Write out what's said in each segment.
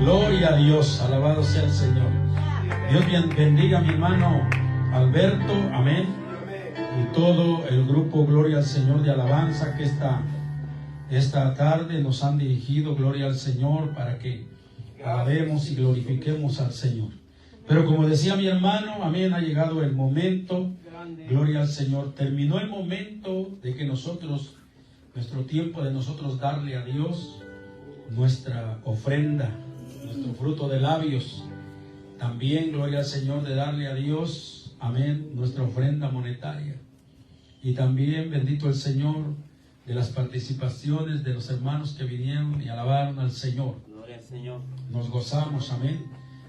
Gloria a Dios, alabado sea el Señor. Dios bendiga a mi hermano Alberto, amén. Y todo el grupo Gloria al Señor de alabanza que esta tarde nos han dirigido, gloria al Señor, para que alabemos y glorifiquemos al Señor. Pero como decía mi hermano, amén, ha llegado el momento, gloria al Señor. Terminó el momento de que nosotros, nuestro tiempo de nosotros darle a Dios nuestra ofrenda, nuestro fruto de labios. También, gloria al Señor, de darle a Dios, amén, nuestra ofrenda monetaria. Y también, bendito el Señor, de las participaciones de los hermanos que vinieron y alabaron al Señor. Gloria al Señor. Nos gozamos, amén,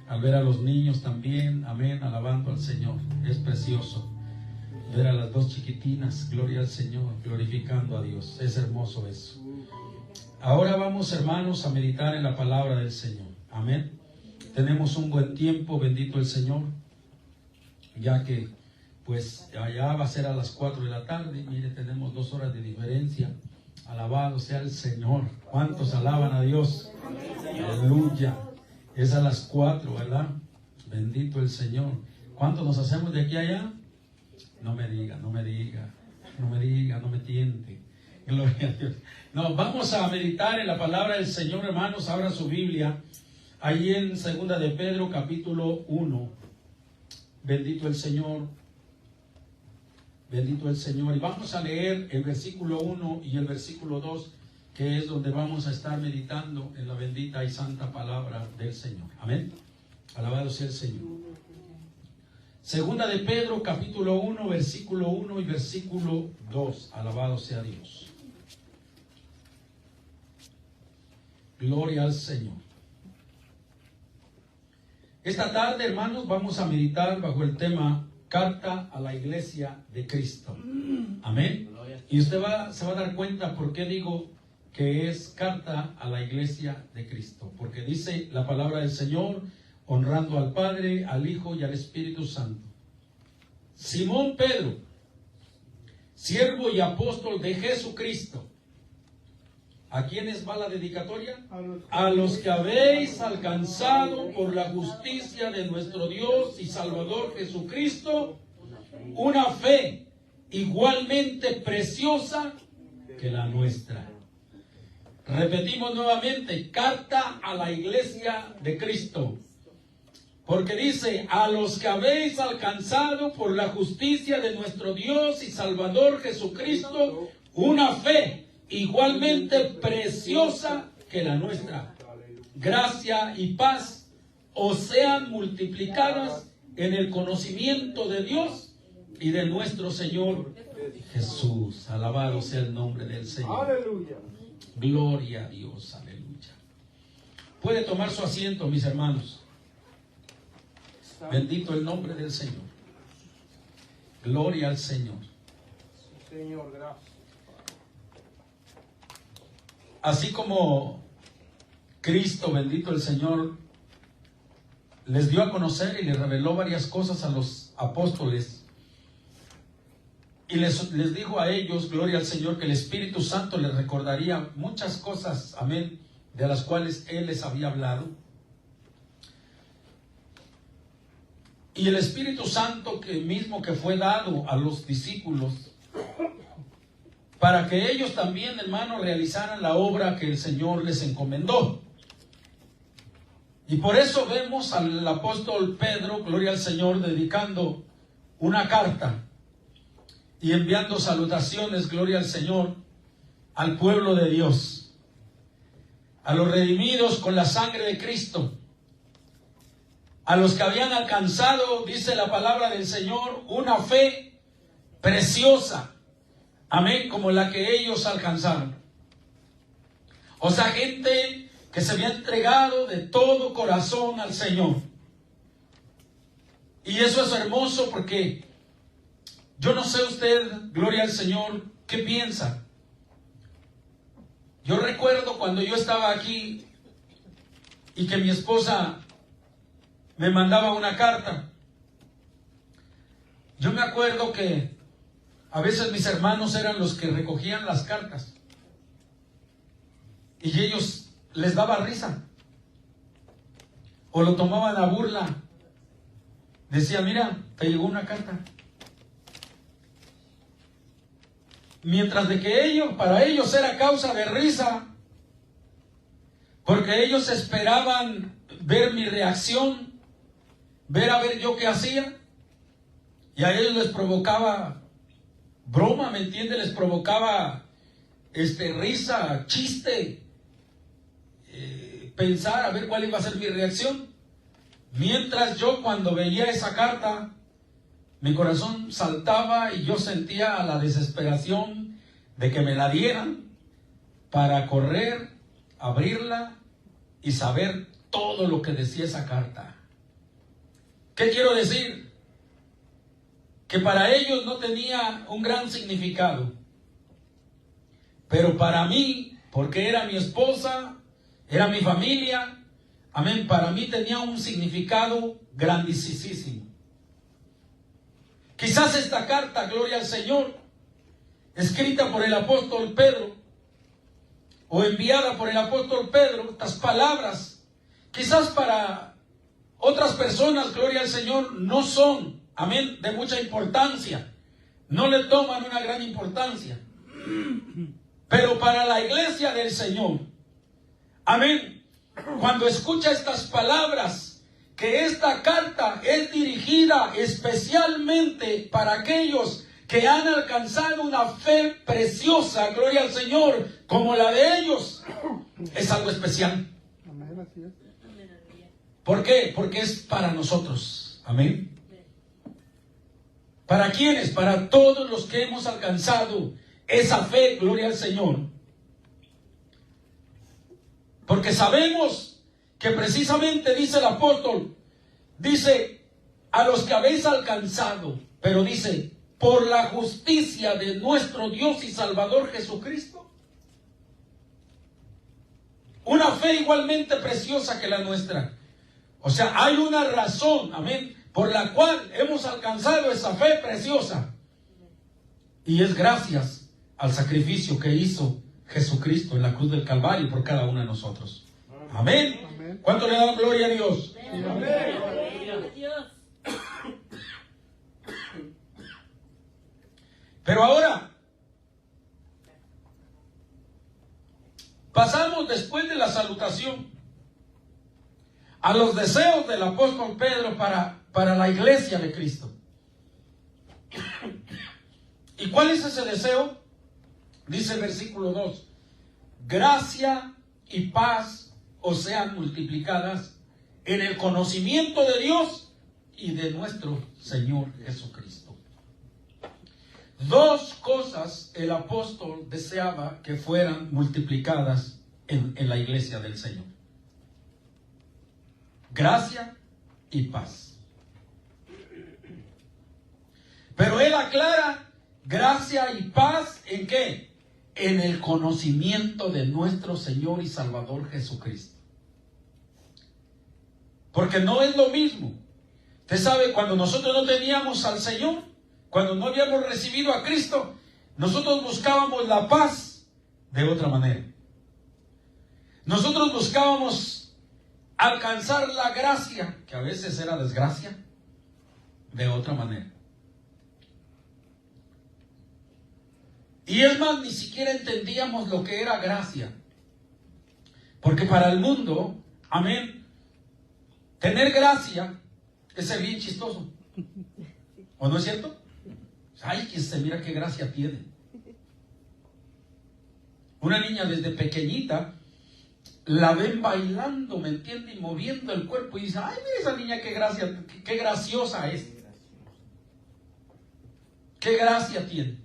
al ver a los niños también, amén, alabando al Señor. Es precioso ver a las dos chiquitinas, gloria al Señor, glorificando a Dios. Es hermoso eso. Ahora vamos, hermanos, a meditar en la palabra del Señor. Amén. Tenemos un buen tiempo, bendito el Señor, ya que pues allá va a ser a las 4 de la tarde. Mire, tenemos 2 horas de diferencia. Alabado sea el Señor. ¿Cuántos alaban a Dios? Aleluya. Es a las 4, ¿verdad? Bendito el Señor. ¿Cuántos nos hacemos de aquí a allá? No me diga, no me diga, no me diga, no me tiente. Gloria a Dios. No, vamos a meditar en la palabra del Señor, hermanos. Abra su Biblia. Ahí en 2 de Pedro, capítulo 1. Bendito el Señor. Bendito el Señor. Y vamos a leer el versículo 1 y el versículo 2, que es donde vamos a estar meditando en la bendita y santa palabra del Señor. Amén. Alabado sea el Señor. 2 de Pedro, capítulo 1, versículo 1 y versículo 2. Alabado sea Dios. Gloria al Señor. Esta tarde, hermanos, vamos a meditar bajo el tema Carta a la Iglesia de Cristo. Amén. Y usted se va a dar cuenta por qué digo que es carta a la Iglesia de Cristo. Porque dice la palabra del Señor, honrando al Padre, al Hijo y al Espíritu Santo. Simón Pedro, siervo y apóstol de Jesucristo. ¿A quiénes va la dedicatoria? A los que habéis alcanzado por la justicia de nuestro Dios y Salvador Jesucristo una fe igualmente preciosa que la nuestra. Repetimos nuevamente, carta a la Iglesia de Cristo. Porque dice, a los que habéis alcanzado por la justicia de nuestro Dios y Salvador Jesucristo una fe igualmente preciosa que la nuestra. Gracia y paz os sean multiplicadas en el conocimiento de Dios y de nuestro Señor Jesús. Alabado sea el nombre del Señor. Aleluya. Gloria a Dios. Aleluya. Puede tomar su asiento, mis hermanos. Bendito el nombre del Señor. Gloria al Señor. Señor, gracias. Así como Cristo, bendito el Señor, les dio a conocer y les reveló varias cosas a los apóstoles, y les dijo a ellos, gloria al Señor, que el Espíritu Santo les recordaría muchas cosas, amén, de las cuales Él les había hablado. Y el Espíritu Santo que fue dado a los discípulos, para que ellos también, hermanos, realizaran la obra que el Señor les encomendó. Y por eso vemos al apóstol Pedro, gloria al Señor, dedicando una carta y enviando salutaciones, gloria al Señor, al pueblo de Dios, a los redimidos con la sangre de Cristo, a los que habían alcanzado, dice la palabra del Señor, una fe preciosa. Amén, como la que ellos alcanzaron. O sea, gente que se había entregado de todo corazón al Señor. Y eso es hermoso porque yo no sé usted, gloria al Señor, ¿qué piensa? Yo recuerdo cuando yo estaba aquí y que mi esposa me mandaba una carta. Yo me acuerdo que a veces mis hermanos eran los que recogían las cartas. Y ellos les daba risa. o lo tomaban a burla. Decía, mira, te llegó una carta. Mientras de que para ellos era causa de risa, porque ellos esperaban ver mi reacción, ver a ver yo qué hacía, y a ellos les provocaba broma, ¿me entiende? Les provocaba risa, chiste, pensar a ver cuál iba a ser mi reacción. Mientras yo, cuando veía esa carta, mi corazón saltaba y yo sentía la desesperación de que me la dieran para correr, abrirla y saber todo lo que decía esa carta. ¿Qué quiero decir? Que para ellos no tenía un gran significado, pero para mí, porque era mi esposa, era mi familia, amén, para mí tenía un significado grandísimo. Quizás esta carta, gloria al Señor, escrita por el apóstol Pedro, o enviada por el apóstol Pedro, estas palabras, quizás para otras personas, gloria al Señor, no son, amén, de mucha importancia, no le toman una gran importancia, pero para la iglesia del Señor, amén, cuando escucha estas palabras, que esta carta es dirigida especialmente para aquellos que han alcanzado una fe preciosa, gloria al Señor, como la de ellos, es algo especial. Amén, así es. ¿Por qué? Porque es para nosotros. Amén. ¿Para quiénes? Para todos los que hemos alcanzado esa fe, gloria al Señor. Porque sabemos que precisamente dice el apóstol, dice, a los que habéis alcanzado, pero dice, por la justicia de nuestro Dios y Salvador Jesucristo. Una fe igualmente preciosa que la nuestra. O sea, hay una razón, amén, por la cual hemos alcanzado esa fe preciosa. Y es gracias al sacrificio que hizo Jesucristo en la cruz del Calvario por cada uno de nosotros. Amén. Amén. ¿Cuánto le dan gloria a Dios? Amén. Amén. Pero ahora, pasamos después de la salutación a los deseos del apóstol Pedro para la iglesia de Cristo. ¿Y cuál es ese deseo? Dice el versículo 2, gracia y paz os sean multiplicadas en el conocimiento de Dios y de nuestro Señor Jesucristo. Dos cosas el apóstol deseaba que fueran multiplicadas en la iglesia del Señor. Gracia y paz. Pero él aclara gracia y paz ¿en qué? En el conocimiento de nuestro Señor y Salvador Jesucristo. Porque no es lo mismo. Usted sabe, cuando nosotros no teníamos al Señor, cuando no habíamos recibido a Cristo, nosotros buscábamos la paz de otra manera. Nosotros buscábamos alcanzar la gracia, que a veces era desgracia, de otra manera. Y es más, ni siquiera entendíamos lo que era gracia. Porque para el mundo, amén, tener gracia es ser bien chistoso. ¿O no es cierto? Ay, que se mira qué gracia tiene. Una niña desde pequeñita la ven bailando, ¿me entiende? Y moviendo el cuerpo y dice, ay, mira esa niña qué gracia, qué graciosa es. Qué gracia tiene.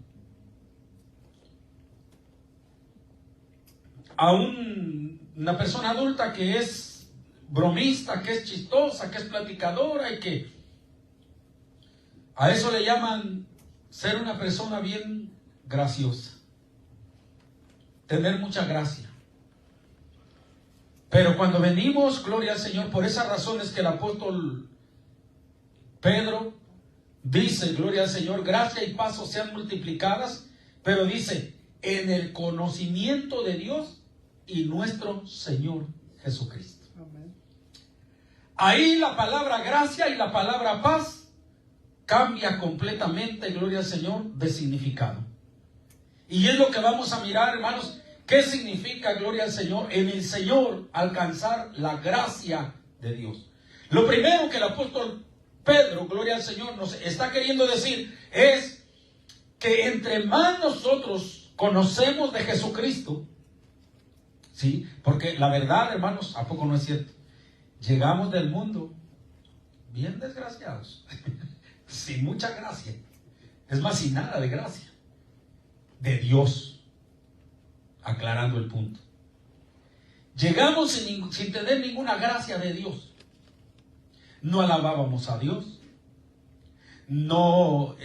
A una persona adulta que es bromista, que es chistosa, que es platicadora y que a eso le llaman ser una persona bien graciosa, tener mucha gracia. Pero cuando venimos, gloria al Señor, por esas razones que el apóstol Pedro dice, gloria al Señor, gracia y paz os sean multiplicadas, pero dice, en el conocimiento de Dios y nuestro Señor Jesucristo. Amén. Ahí la palabra gracia y la palabra paz cambia completamente, gloria al Señor, de significado. Y es lo que vamos a mirar, hermanos. ¿Qué significa, gloria al Señor, en el Señor alcanzar la gracia de Dios? Lo primero que el apóstol Pedro, gloria al Señor, nos está queriendo decir es que entre más nosotros conocemos de Jesucristo, ¿sí? Porque la verdad, hermanos, ¿a poco no es cierto? Llegamos del mundo bien desgraciados, sin mucha gracia, es más, sin nada de gracia, de Dios. Aclarando el punto. Llegamos sin tener ninguna gracia de Dios. No alabábamos a Dios. No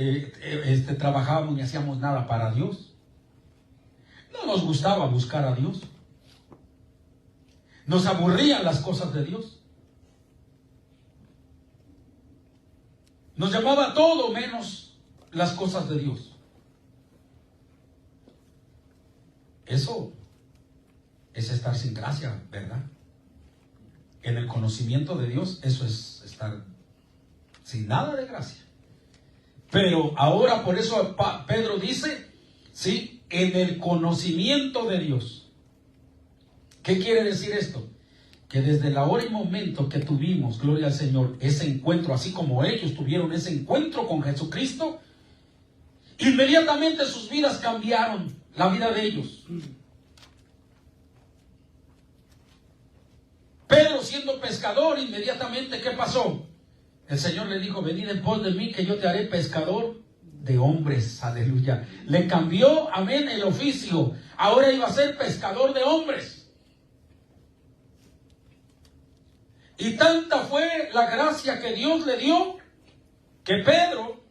trabajábamos ni hacíamos nada para Dios. No nos gustaba buscar a Dios. Nos aburrían las cosas de Dios. Nos llamaba todo menos las cosas de Dios. Eso es estar sin gracia, ¿verdad? En el conocimiento de Dios, eso es estar sin nada de gracia. Pero ahora por eso Pedro dice, sí, en el conocimiento de Dios. ¿Qué quiere decir esto? Que desde la hora y momento que tuvimos, gloria al Señor, ese encuentro, así como ellos tuvieron ese encuentro con Jesucristo, inmediatamente sus vidas cambiaron. La vida de ellos. Pedro, siendo pescador, inmediatamente, ¿qué pasó? El Señor le dijo, venid en pos de mí, que yo te haré pescador de hombres. Aleluya. Le cambió, amén, el oficio. Ahora iba a ser pescador de hombres. Y tanta fue la gracia que Dios le dio, que Pedro,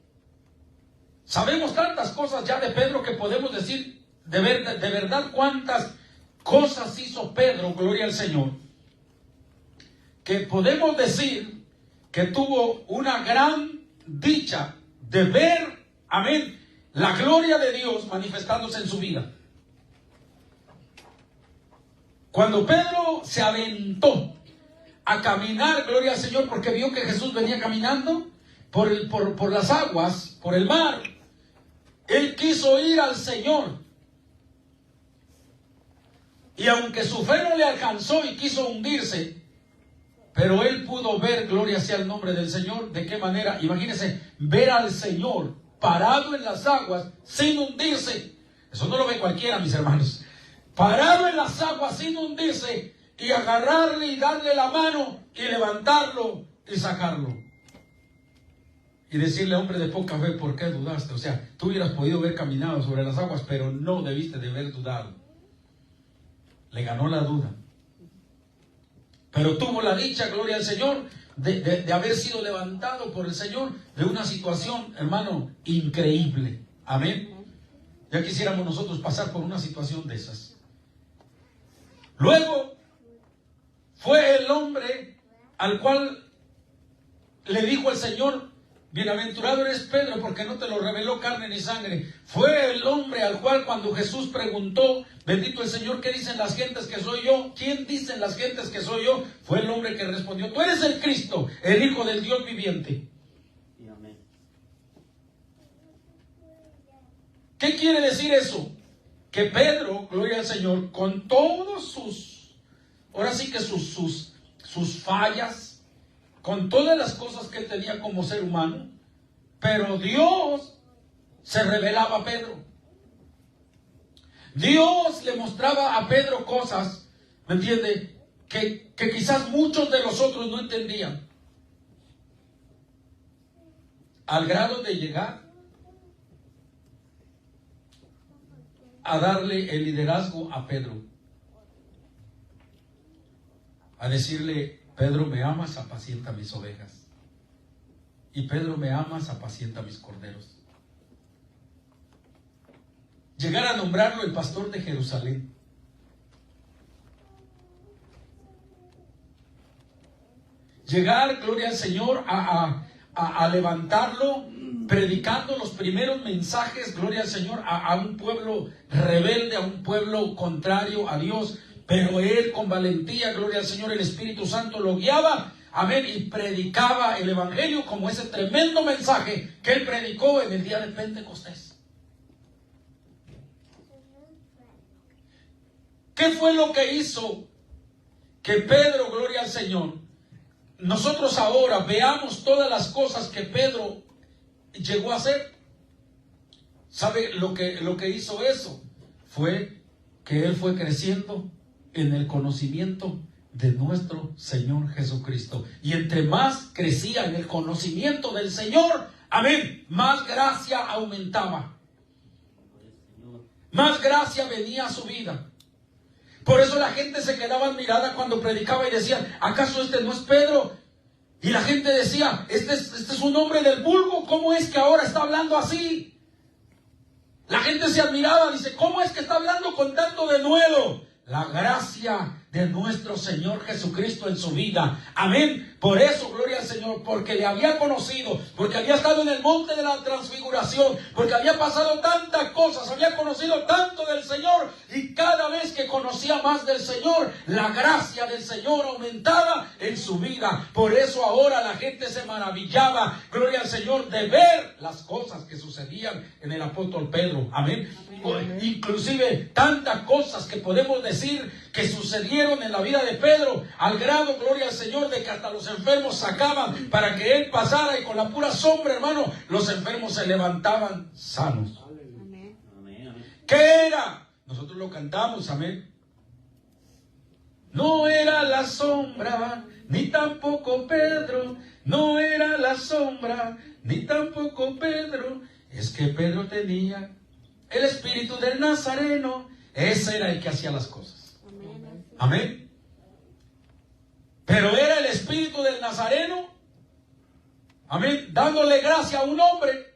sabemos tantas cosas ya de Pedro que podemos decir, de verdad cuántas cosas hizo Pedro, gloria al Señor, que podemos decir que tuvo una gran dicha de ver, amén, la gloria de Dios manifestándose en su vida. Cuando Pedro se aventó a caminar, gloria al Señor, porque vio que Jesús venía caminando por las aguas, por el mar, él quiso ir al Señor. Y aunque su fe no le alcanzó y quiso hundirse, pero él pudo ver, gloria sea el nombre del Señor. ¿De qué manera? Imagínense, ver al Señor parado en las aguas sin hundirse. Eso no lo ve cualquiera, mis hermanos. Parado en las aguas sin hundirse y agarrarle y darle la mano y levantarlo y sacarlo. Y decirle, hombre de poca fe, ¿por qué dudaste? O sea, tú hubieras podido haber caminado sobre las aguas, pero no debiste de haber dudado. Le ganó la duda. Pero tuvo la dicha, gloria al Señor, de haber sido levantado por el Señor de una situación, hermano, increíble. Amén. Ya quisiéramos nosotros pasar por una situación de esas. Luego fue el hombre al cual le dijo el Señor, bienaventurado eres Pedro, porque no te lo reveló carne ni sangre. Fue el hombre al cual cuando Jesús preguntó, bendito el Señor, ¿qué dicen las gentes que soy yo? ¿Quién dicen las gentes que soy yo? Fue el hombre que respondió, tú eres el Cristo, el Hijo del Dios viviente. Amén. ¿Qué quiere decir eso? Que Pedro, gloria al Señor, con todos ahora sí que sus fallas, con todas las cosas que él tenía como ser humano, pero Dios se revelaba a Pedro. Dios le mostraba a Pedro cosas, ¿me entiende? Que quizás muchos de los otros no entendían. Al grado de llegar a darle el liderazgo a Pedro. A decirle, Pedro, ¿me amas? Apacienta mis ovejas. Y Pedro, ¿me amas? Apacienta mis corderos. Llegar a nombrarlo el pastor de Jerusalén. Llegar, gloria al Señor, a levantarlo, predicando los primeros mensajes, gloria al Señor, a un pueblo rebelde, a un pueblo contrario a Dios. Pero él con valentía, gloria al Señor, el Espíritu Santo lo guiaba amén, y predicaba el evangelio como ese tremendo mensaje que él predicó en el día de Pentecostés. ¿Qué fue lo que hizo que Pedro, gloria al Señor, nosotros ahora veamos todas las cosas que Pedro llegó a hacer? ¿Sabe lo que hizo eso? Fue que él fue creciendo en el conocimiento de nuestro Señor Jesucristo. Y entre más crecía en el conocimiento del Señor, amén, más gracia aumentaba. Más gracia venía a su vida. Por eso la gente se quedaba admirada cuando predicaba y decía, ¿acaso este no es Pedro? Y la gente decía, este es un hombre del vulgo, ¿cómo es que ahora está hablando así? La gente se admiraba, dice, ¿cómo es que está hablando con tanto denuedo? La gracia de nuestro Señor Jesucristo en su vida. Amén. Por eso, gloria al Señor, porque le había conocido, porque había estado en el monte de la transfiguración, porque había pasado tantas cosas, había conocido tanto del Señor, y cada vez que conocía más del Señor, la gracia del Señor aumentaba en su vida. Por eso ahora la gente se maravillaba, gloria al Señor, de ver las cosas que sucedían en el apóstol Pedro. Amén. Inclusive tantas cosas que podemos decir que sucedieron en la vida de Pedro, al grado, gloria al Señor, de que hasta los enfermos sacaban para que él pasara, y con la pura sombra, hermano, los enfermos se levantaban sanos. Amén. ¿Qué era? Nosotros lo cantamos, amén. No era la sombra, ni tampoco Pedro, no era la sombra, ni tampoco Pedro, es que Pedro tenía el espíritu del Nazareno. Ese era el que hacía las cosas. Amén. Pero era el espíritu del Nazareno, amén, dándole gracia a un hombre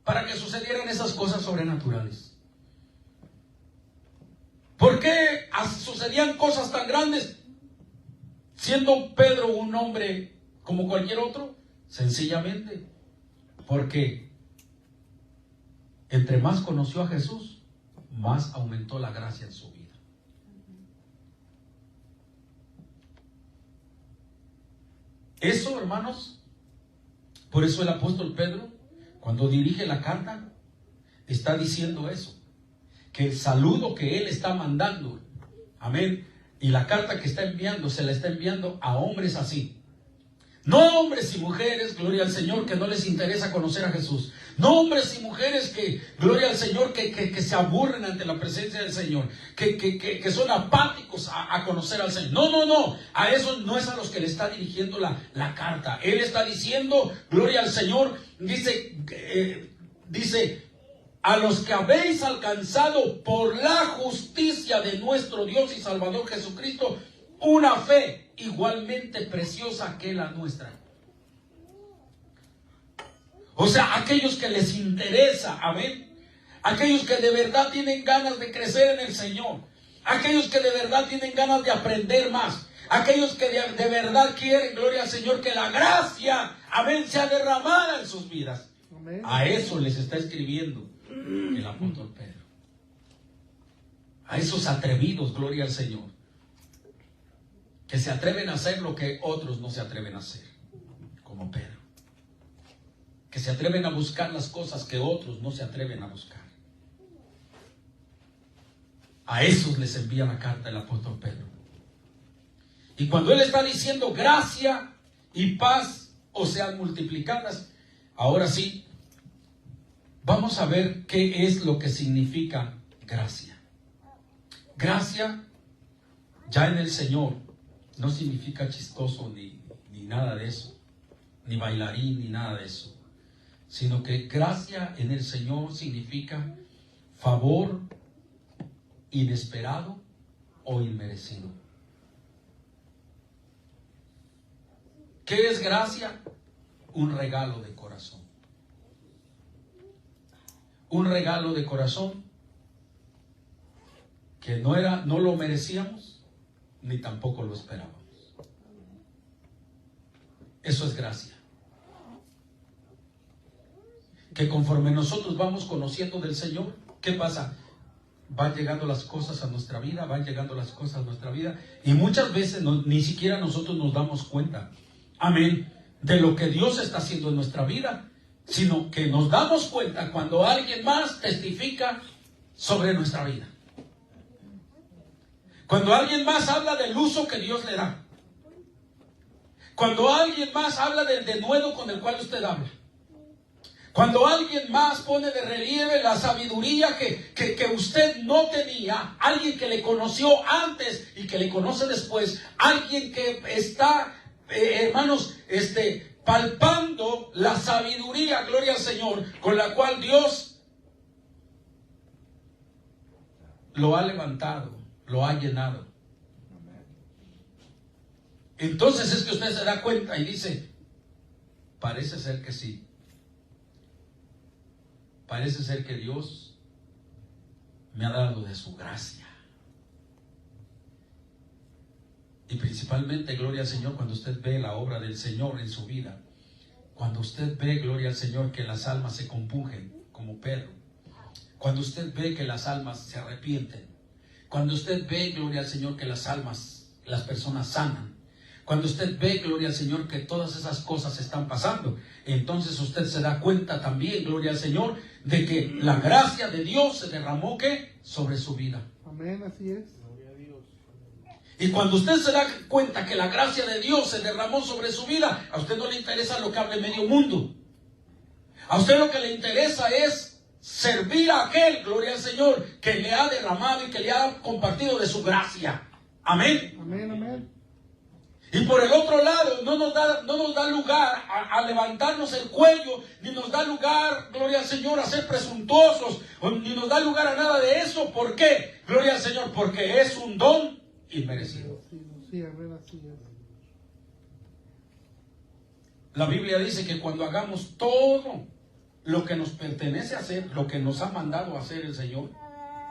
para que sucedieran esas cosas sobrenaturales. ¿Por qué sucedían cosas tan grandes siendo Pedro un hombre como cualquier otro? Sencillamente porque entre más conoció a Jesús, más aumentó la gracia en su vida. Eso, hermanos, por eso el apóstol Pedro, cuando dirige la carta, está diciendo eso, que el saludo que él está mandando, amén, y la carta que está enviando, se la está enviando a hombres así. No hombres y mujeres, gloria al Señor, que no les interesa conocer a Jesús. No hombres y mujeres que, gloria al Señor, que se aburren ante la presencia del Señor, que son apáticos a conocer al Señor. No, a esos no es a los que le está dirigiendo la carta. Él está diciendo, gloria al Señor, dice, a los que habéis alcanzado por la justicia de nuestro Dios y Salvador Jesucristo, una fe igualmente preciosa que la nuestra. O sea, aquellos que les interesa, amén, aquellos que de verdad tienen ganas de crecer en el Señor, aquellos que de verdad tienen ganas de aprender más, aquellos que de verdad quieren, gloria al Señor, que la gracia, amén, sea derramada en sus vidas. Amén. A eso les está escribiendo el apóstol Pedro. A esos atrevidos, gloria al Señor, que se atreven a hacer lo que otros no se atreven a hacer, como Pedro, que se atreven a buscar las cosas que otros no se atreven a buscar. A esos les envía la carta el apóstol Pedro. Y cuando él está diciendo gracia y paz os sean multiplicadas, ahora sí, vamos a ver qué es lo que significa gracia. Gracia, ya en el Señor, no significa chistoso ni nada de eso, ni bailarín, ni nada de eso, sino que gracia en el Señor significa favor inesperado o inmerecido. ¿Qué es gracia? Un regalo de corazón. Un regalo de corazón que no lo merecíamos, ni tampoco lo esperábamos. Eso es gracia. Que conforme nosotros vamos conociendo del Señor, ¿qué pasa? Van llegando las cosas a nuestra vida, y muchas veces ni siquiera nosotros nos damos cuenta. amén, de lo que Dios está haciendo en nuestra vida, sino que nos damos cuenta cuando alguien más testifica sobre nuestra vida. Cuando alguien más habla del uso que Dios le da. Cuando alguien más habla del denuedo con el cual usted habla. Cuando alguien más pone de relieve la sabiduría que usted no tenía, alguien que le conoció antes y que le conoce después, alguien que está, hermanos, palpando la sabiduría, gloria al Señor, con la cual Dios lo ha levantado, lo ha llenado. Entonces es que usted se da cuenta y dice, parece ser que sí. Parece ser que Dios me ha dado de su gracia. Y principalmente, gloria al Señor, cuando usted ve la obra del Señor en su vida. Cuando usted ve, gloria al Señor, que las almas se compungen como Pedro. Cuando usted ve que las almas se arrepienten. Cuando usted ve, gloria al Señor, que las almas, las personas sanan. Cuando usted ve, gloria al Señor, que todas esas cosas están pasando, entonces usted se da cuenta también, gloria al Señor, de que la gracia de Dios se derramó, ¿qué? Sobre su vida. Amén, así es. Y cuando usted se da cuenta que la gracia de Dios se derramó sobre su vida, a usted no le interesa lo que hable medio mundo. A usted lo que le interesa es servir a aquel, gloria al Señor, que le ha derramado y que le ha compartido de su gracia. Amén. Amén, amén. Y por el otro lado, no nos da lugar a levantarnos el cuello, ni nos da lugar, gloria al Señor, a ser presuntuosos, ni nos da lugar a nada de eso. ¿Por qué? Gloria al Señor, porque es un don inmerecido. Sí, amén, así es. La Biblia dice que cuando hagamos todo lo que nos pertenece hacer, lo que nos ha mandado hacer el Señor,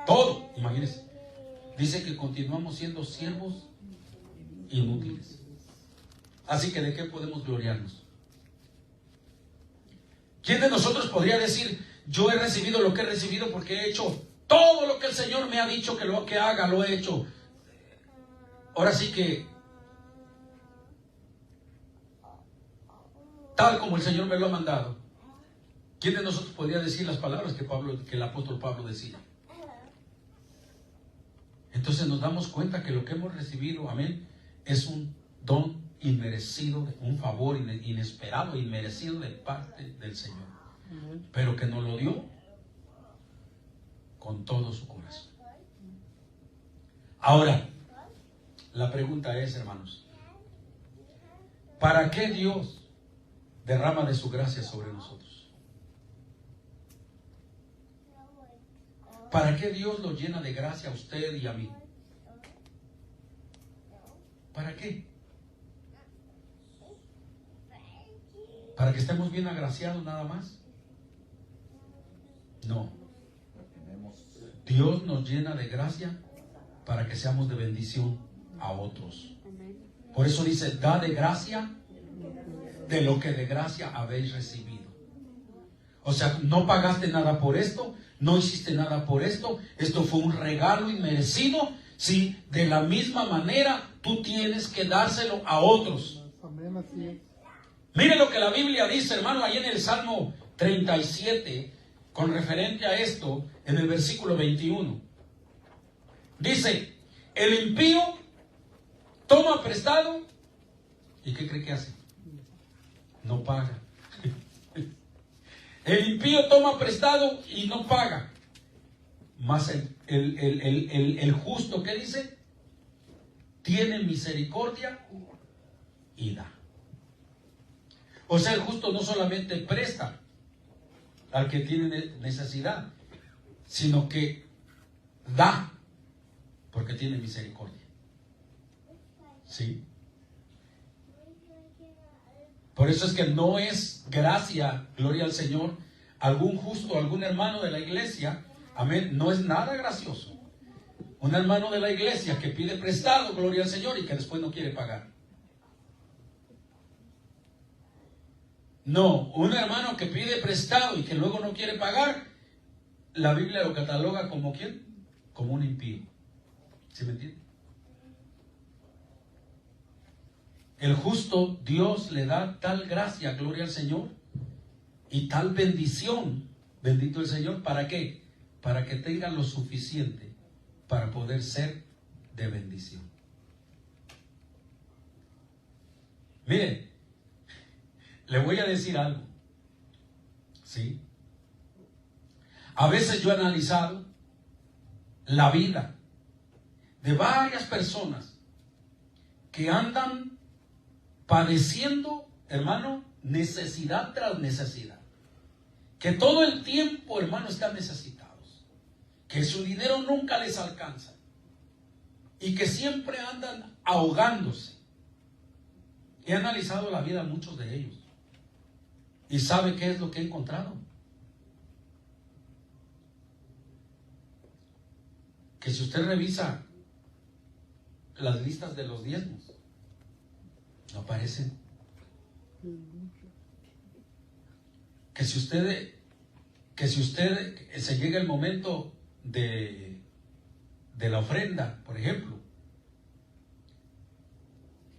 todo, imagínense, dice que continuamos siendo siervos inútiles. Así que ¿de qué podemos gloriarnos? ¿Quién de nosotros podría decir, yo he recibido lo que he recibido porque he hecho todo lo que el Señor me ha dicho que lo que haga, lo he hecho? Ahora sí que, tal como el Señor me lo ha mandado. ¿Quién de nosotros podría decir las palabras que el apóstol Pablo decía? Entonces nos damos cuenta que lo que hemos recibido, amén, es un don inmerecido, un favor inesperado, inmerecido de parte del Señor, pero que nos lo dio con todo su corazón. Ahora, la pregunta es, hermanos, ¿para qué Dios derrama de su gracia sobre nosotros? ¿Para qué Dios lo llena de gracia a usted y a mí? ¿Para qué? ¿Para que estemos bien agraciados nada más? No. Dios nos llena de gracia para que seamos de bendición a otros. Por eso dice, da de gracia de lo que de gracia habéis recibido. O sea, no pagaste nada por esto, no hiciste nada por esto, esto fue un regalo inmerecido. Sí, de la misma manera tú tienes que dárselo a otros. Amén, así es. Mire lo que la Biblia dice, hermano, ahí en el Salmo 37, con referente a esto, en el versículo 21. Dice, el impío toma prestado, ¿y qué cree que hace? No paga. El impío toma prestado y no paga. Mas el justo, ¿qué dice? Tiene misericordia y da. O sea, el justo no solamente presta al que tiene necesidad, sino que da porque tiene misericordia. ¿Sí? Por eso es que no es gracia, gloria al Señor, algún justo, algún hermano de la iglesia, amén, no es nada gracioso. Un hermano de la iglesia que pide prestado, gloria al Señor, y que después no quiere pagar. No, un hermano que pide prestado y que luego no quiere pagar, la Biblia lo cataloga como ¿quién? Como un impío. ¿Sí me entiende? el justo, Dios le da tal gracia, gloria al Señor, y tal bendición, bendito el Señor, ¿para qué? Para que tenga lo suficiente para poder ser de bendición. Mire, le voy a decir algo, ¿sí? A veces yo he analizado la vida de varias personas que andan padeciendo, hermano, necesidad tras necesidad. Que todo el tiempo, hermano, están necesitados. Que su dinero nunca les alcanza. Y que siempre andan ahogándose. He analizado la vida de muchos de ellos. ¿Y sabe qué es lo que he encontrado? Que si usted revisa las listas de los diezmos, no aparecen. Que si usted se llega el momento de la ofrenda, por ejemplo,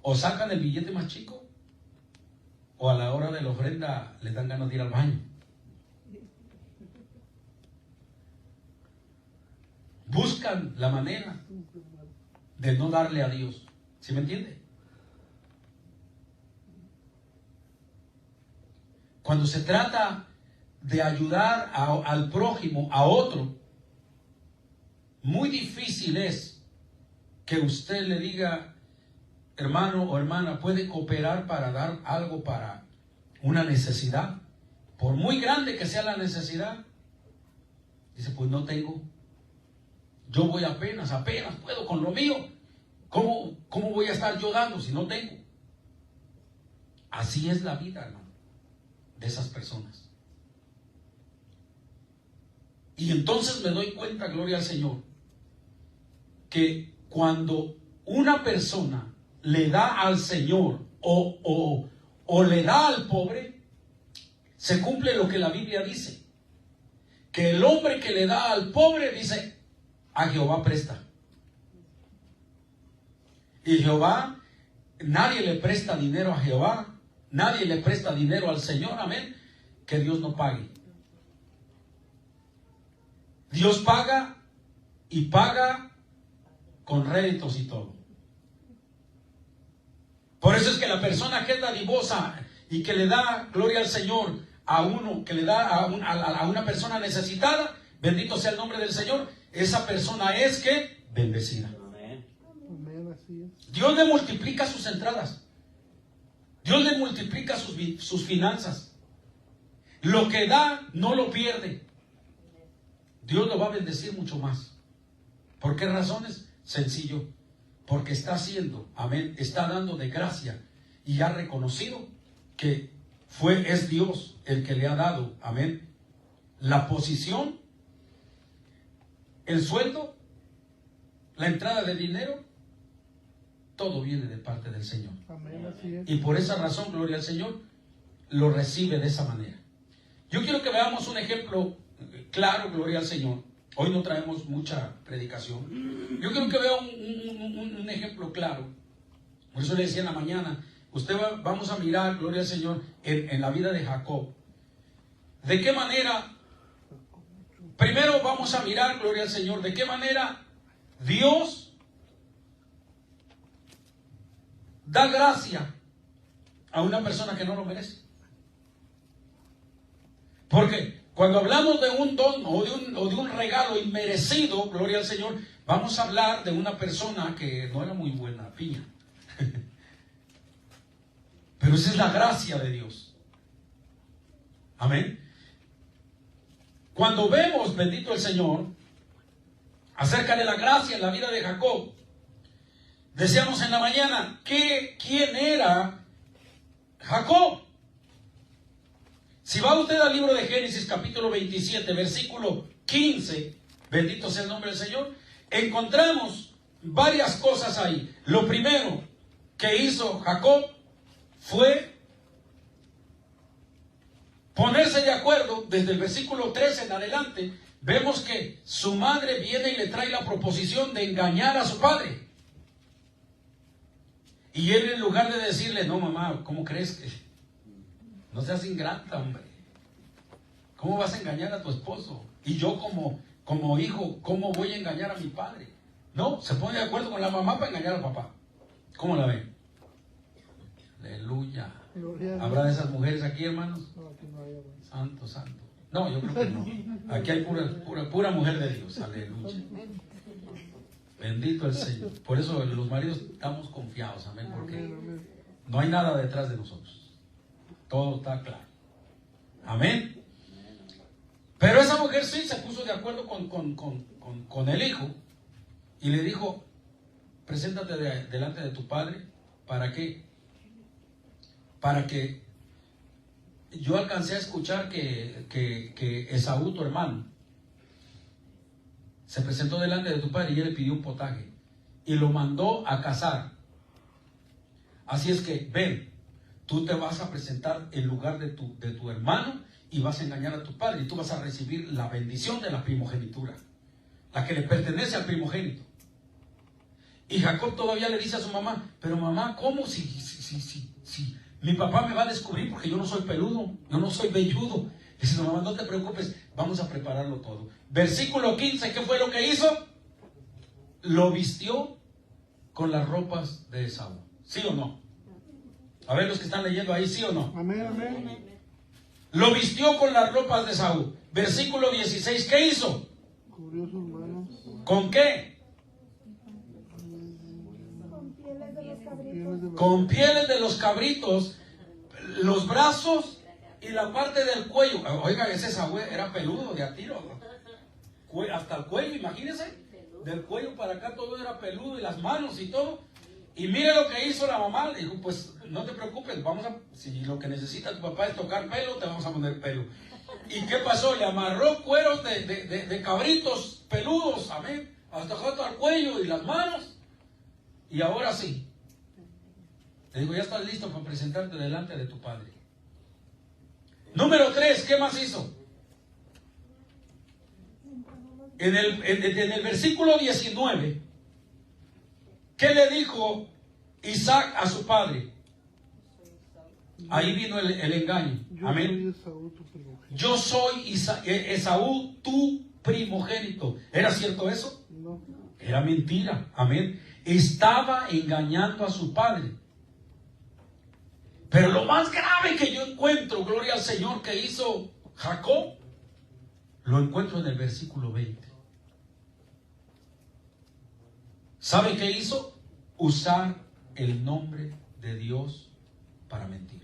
o sacan el billete más chico, o a la hora de la ofrenda les dan ganas de ir al baño. Buscan la manera de no darle a Dios. ¿Sí me entiende? Cuando se trata de ayudar al prójimo, a otro, muy difícil es que usted le diga, hermano o hermana, ¿puede cooperar para dar algo para una necesidad? Por muy grande que sea la necesidad, dice, pues no tengo. Yo voy apenas puedo con lo mío. ¿Cómo voy a estar yo dando si no tengo? Así es la vida, hermano, de esas personas. Y entonces me doy cuenta, gloria al Señor, que cuando una persona le da al Señor o le da al pobre, se cumple lo que la Biblia dice. Que el hombre que le da al pobre, dice, a Jehová presta. Y Jehová, nadie le presta dinero a Jehová, nadie le presta dinero al Señor, amén, que Dios no pague. Dios paga y paga con réditos y todo. Por eso es que la persona que es dadivosa y que le da gloria al Señor a uno, que le da a una persona necesitada, bendito sea el nombre del Señor, esa persona es que bendecida. Amén, así es. Dios le multiplica sus entradas. Dios le multiplica sus finanzas. Lo que da no lo pierde. Dios lo va a bendecir mucho más. ¿Por qué razones? Sencillo. Porque está haciendo, amén, está dando de gracia y ha reconocido que es Dios el que le ha dado, amén, la posición, el sueldo, la entrada de dinero, todo viene de parte del Señor. Amén, así es. Y por esa razón, gloria al Señor, lo recibe de esa manera. Yo quiero que veamos un ejemplo claro, gloria al Señor. Hoy no traemos mucha predicación. Yo quiero que vea un ejemplo claro. Por eso le decía en la mañana, vamos a mirar, gloria al Señor, en la vida de Jacob. ¿De qué manera? Primero vamos a mirar, gloria al Señor, de qué manera Dios da gracia a una persona que no lo merece. Porque cuando hablamos de un don o de un regalo inmerecido, gloria al Señor, vamos a hablar de una persona que no era muy buena piña. Pero esa es la gracia de Dios. Amén. Cuando vemos, bendito el Señor, acerca de la gracia en la vida de Jacob, decíamos en la mañana, ¿quién era Jacob? Si va usted al libro de Génesis capítulo 27, versículo 15, bendito sea el nombre del Señor, encontramos varias cosas ahí. Lo primero que hizo Jacob fue ponerse de acuerdo. Desde el versículo 13 en adelante, vemos que su madre viene y le trae la proposición de engañar a su padre. Y él, en lugar de decirle, no mamá, ¿cómo crees que? No seas ingrata, hombre. ¿Cómo vas a engañar a tu esposo? Y yo como hijo, ¿cómo voy a engañar a mi padre? No, se pone de acuerdo con la mamá para engañar al papá. ¿Cómo la ven? Aleluya. ¿Habrá de esas mujeres aquí, hermanos? No, aquí no hay, hermano. Santo, santo. No, yo creo que no. Aquí hay pura mujer de Dios. Aleluya. Bendito el Señor. Por eso los maridos estamos confiados, amén, porque no hay nada detrás de nosotros. Todo está claro. Amén. Pero esa mujer sí se puso de acuerdo con el hijo y le dijo, preséntate delante de tu padre. ¿Para qué? Para que yo alcancé a escuchar que Esaú, tu hermano, se presentó delante de tu padre y él le pidió un potaje y lo mandó a cazar. Así es que ven, tú te vas a presentar en lugar de tu hermano y vas a engañar a tu padre y tú vas a recibir la bendición de la primogenitura, la que le pertenece al primogénito. Y Jacob todavía le dice a su mamá, pero mamá, ¿cómo si mi papá me va a descubrir? Porque yo no soy peludo, yo no soy velludo. Dice, mamá, no te preocupes, vamos a prepararlo todo. Versículo 15, ¿qué fue lo que hizo? Lo vistió con las ropas de Esaú. ¿Sí o no? A ver los que están leyendo ahí, ¿sí o no? Amén, amén. Lo vistió con las ropas de Esaú. Versículo 16, ¿qué hizo? Cubrió sus manos. ¿Con qué? Con pieles de los cabritos, los brazos y la parte del cuello. Oiga, ese Esaú era peludo de a tiro. Hasta el cuello, imagínense. Del cuello para acá todo era peludo y las manos y todo. Y mire lo que hizo la mamá. Le dijo, pues no te preocupes, si lo que necesita tu papá es tocar pelo, te vamos a poner pelo. ¿Y qué pasó? Le amarró cueros de cabritos peludos, amén, hasta el cuello y las manos. Y ahora sí. Le digo, ya estás listo para presentarte delante de tu padre. Número 3, ¿qué más hizo? En el versículo 19, ¿qué le dijo Isaac a su padre? Ahí vino el engaño. Amén. Yo soy Esaú, tu primogénito. ¿Era cierto eso? No. Era mentira. Amén. Estaba engañando a su padre. Pero lo más grave que yo encuentro, gloria al Señor, que hizo Jacob, lo encuentro en el versículo 20. ¿Sabe qué hizo? Usar el nombre de Dios para mentir.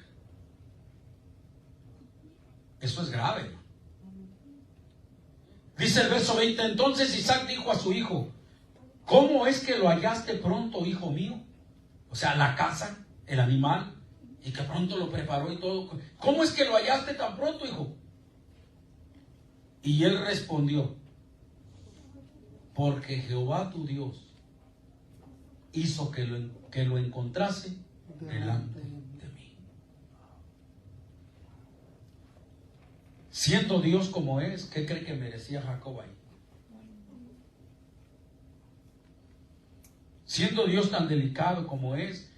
Eso es grave. Dice el verso 20, entonces Isaac dijo a su hijo, ¿cómo es que lo hallaste pronto, hijo mío? O sea, la caza, el animal, y que pronto lo preparó y todo. ¿Cómo es que lo hallaste tan pronto, hijo? Y él respondió, porque Jehová tu Dios hizo que lo encontrase delante de mí. Siendo Dios como es, ¿qué cree que merecía Jacob ahí? Siendo Dios tan delicado como es,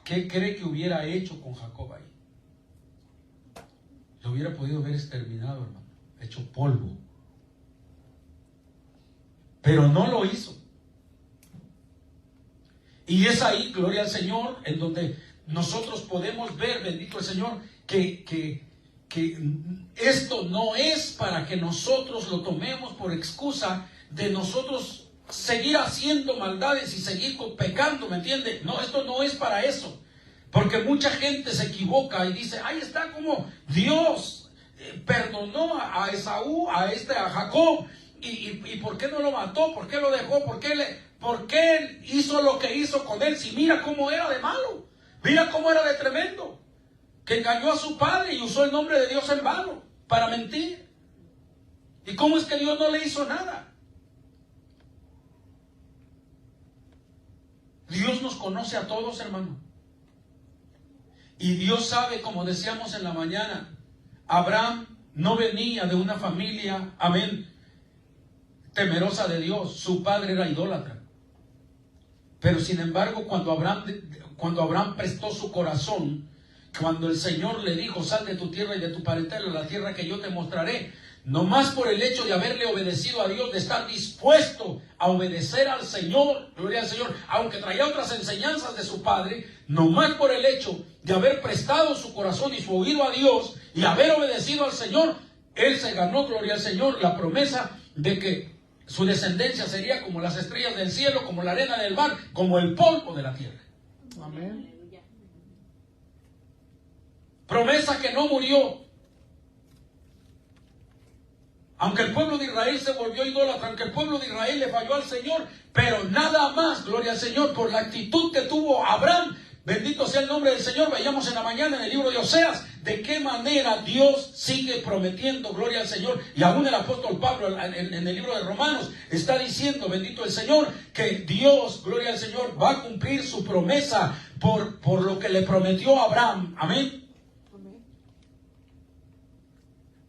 ¿qué cree que hubiera hecho con Jacob ahí? Lo hubiera podido haber exterminado, hermano, hecho polvo. Pero no lo hizo. Y es ahí, gloria al Señor, en donde nosotros podemos ver, bendito el Señor, que esto no es para que nosotros lo tomemos por excusa de nosotros seguir haciendo maldades y seguir pecando, ¿me entiende? No, esto no es para eso. Porque mucha gente se equivoca y dice, ahí está como Dios perdonó a Esaú, a Jacob, y ¿por qué no lo mató? ¿Por qué lo dejó? ¿Por qué hizo lo que hizo con él? Si mira cómo era de malo, mira cómo era de tremendo, que engañó a su padre y usó el nombre de Dios en vano para mentir. ¿Y cómo es que Dios no le hizo nada? Dios nos conoce a todos, hermano. Y Dios sabe, como decíamos en la mañana, Abraham no venía de una familia, amén, temerosa de Dios. Su padre era idólatra. Pero sin embargo, cuando Abraham prestó su corazón, cuando el Señor le dijo, sal de tu tierra y de tu parentela a la tierra que yo te mostraré, nomás por el hecho de haberle obedecido a Dios, de estar dispuesto a obedecer al Señor, gloria al Señor, aunque traía otras enseñanzas de su padre, nomás por el hecho de haber prestado su corazón y su oído a Dios y haber obedecido al Señor, él se ganó, gloria al Señor, la promesa de que su descendencia sería como las estrellas del cielo, como la arena del mar, como el polvo de la tierra. Amén. Promesa que no murió. Aunque el pueblo de Israel se volvió idólatra, aunque el pueblo de Israel le falló al Señor, pero nada más, gloria al Señor, por la actitud que tuvo Abraham. Bendito sea el nombre del Señor. Veíamos en la mañana en el libro de Oseas de qué manera Dios sigue prometiendo, gloria al Señor. Y aún el apóstol Pablo en el libro de Romanos está diciendo, bendito el Señor, que Dios, gloria al Señor, va a cumplir su promesa por lo que le prometió a Abraham. Amén.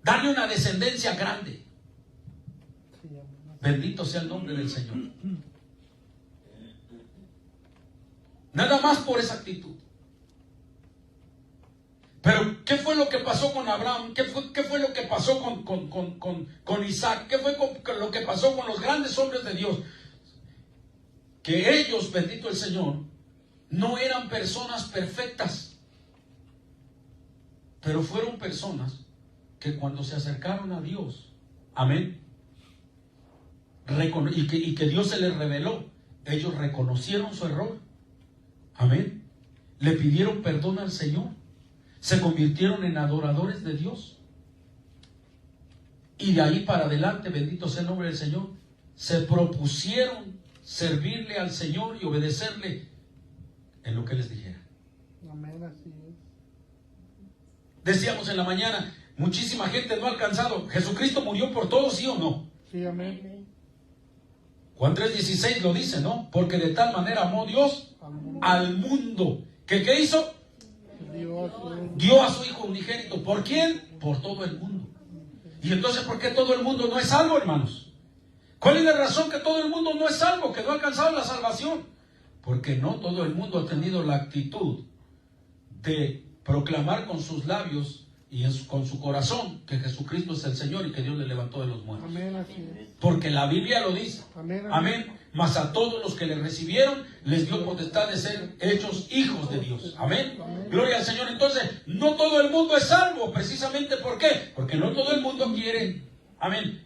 Darle una descendencia grande. Bendito sea el nombre del Señor. Nada más por esa actitud. Pero ¿qué fue lo que pasó con Abraham? ¿Qué fue lo que pasó con Isaac? ¿Qué fue lo que pasó con los grandes hombres de Dios? Que ellos, bendito el Señor, no eran personas perfectas, pero fueron personas que cuando se acercaron a Dios, amén, y que Dios se les reveló, ellos reconocieron su error, amén, le pidieron perdón al Señor, se convirtieron en adoradores de Dios, y de ahí para adelante, bendito sea el nombre del Señor, se propusieron servirle al Señor y obedecerle en lo que les dijera. Amén, así es. Decíamos en la mañana, muchísima gente no ha alcanzado. ¿Jesucristo murió por todos, sí o no? Sí, amén. Juan 3:16 lo dice, ¿no? Porque de tal manera amó Dios al mundo. ¿Que qué hizo? Dio a su Hijo unigénito. ¿Por quién? Por todo el mundo. Y entonces, ¿por qué todo el mundo no es salvo, hermanos? ¿Cuál es la razón que todo el mundo no es salvo, que no ha alcanzado la salvación? Porque no todo el mundo ha tenido la actitud de proclamar con sus labios y con su corazón que Jesucristo es el Señor y que Dios le levantó de los muertos. Amén, así es. Porque la Biblia lo dice. Amén, Amén. Mas a todos los que le recibieron les dio potestad de ser hechos hijos de Dios. Amén. Gloria al Señor. Entonces, no todo el mundo es salvo. Precisamente ¿por qué? Porque no todo el mundo quiere, amén,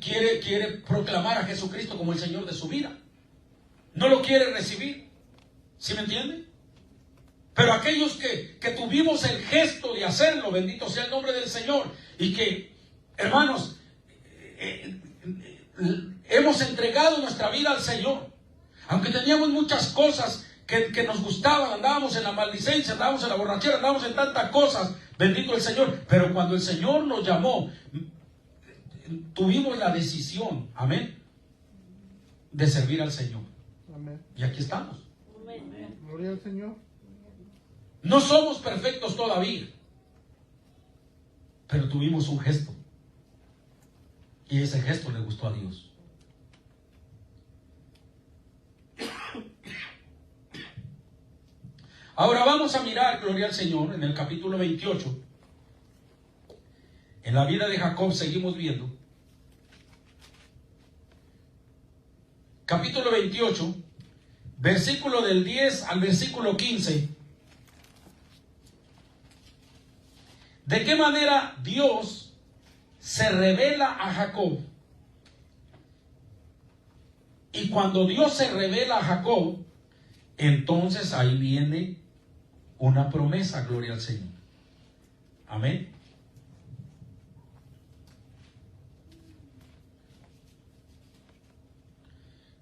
quiere proclamar a Jesucristo como el Señor de su vida. No lo quiere recibir. ¿Sí me entiende? Pero aquellos que tuvimos el gesto de hacerlo, bendito sea el nombre del Señor, y que, hermanos, hemos entregado nuestra vida al Señor, aunque teníamos muchas cosas que nos gustaban, andábamos en la maldicencia, andábamos en la borrachera, andábamos en tantas cosas, bendito el Señor, pero cuando el Señor nos llamó, tuvimos la decisión, amén, de servir al Señor. Amén. Y aquí estamos. Gloria al Señor. No somos perfectos todavía, pero tuvimos un gesto. Y ese gesto le gustó a Dios. Ahora vamos a mirar, gloria al Señor, en el capítulo 28. En la vida de Jacob seguimos viendo. Capítulo 28, versículo del 10 al versículo 15. ¿De qué manera Dios se revela a Jacob? Y cuando Dios se revela a Jacob, entonces ahí viene una promesa, gloria al Señor. Amén.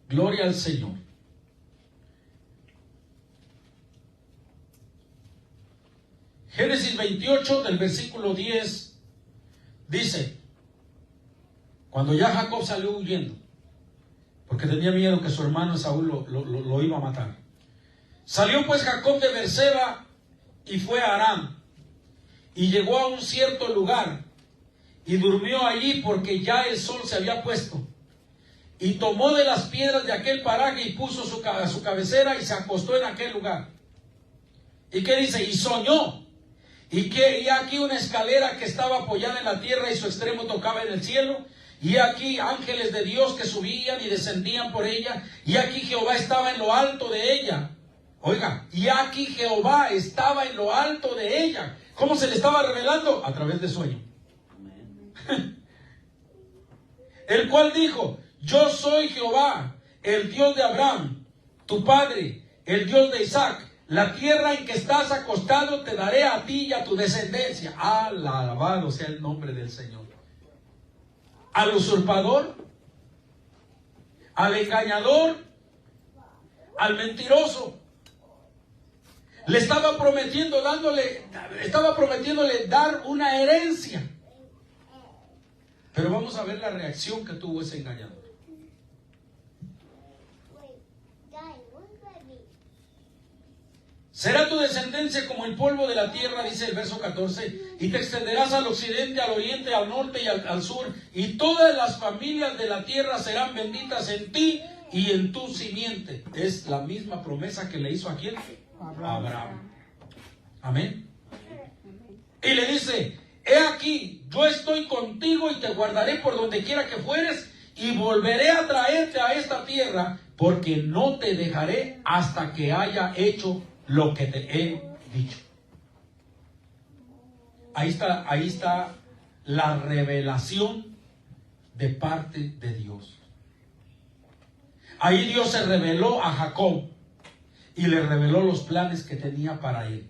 Gloria al Señor. Génesis 28 del versículo 10 dice, cuando ya Jacob salió huyendo, porque tenía miedo que su hermano Esaú lo iba a matar. Salió pues Jacob de Beerseba y fue a Aram, y llegó a un cierto lugar, y durmió allí porque ya el sol se había puesto. y tomó de las piedras de aquel paraje y puso su cabecera y se acostó en aquel lugar. ¿Y qué dice? Y soñó. Y aquí una escalera que estaba apoyada en la tierra y su extremo tocaba en el cielo. Y aquí ángeles de Dios que subían y descendían por ella. Y aquí Jehová estaba en lo alto de ella. Oiga, y aquí Jehová estaba en lo alto de ella. ¿Cómo se le estaba revelando? A través de sueño. El cual dijo: yo soy Jehová, el Dios de Abraham, tu padre, el Dios de Isaac. La tierra en que estás acostado te daré a ti y a tu descendencia. Alabado sea el nombre del Señor. Al usurpador, al engañador, al mentiroso, le estaba prometiéndole dar una herencia. Pero vamos a ver la reacción que tuvo ese engañador. Será tu descendencia como el polvo de la tierra, dice el verso 14, y te extenderás al occidente, al oriente, al norte y al sur, y todas las familias de la tierra serán benditas en ti y en tu simiente. Es la misma promesa que le hizo a quién? Abraham. Amén. Y le dice: he aquí, yo estoy contigo y te guardaré por donde quiera que fueres, y volveré a traerte a esta tierra, porque no te dejaré hasta que haya hecho lo que te he dicho. Ahí está la revelación de parte de Dios. Ahí Dios se reveló a Jacob y le reveló los planes que tenía para él.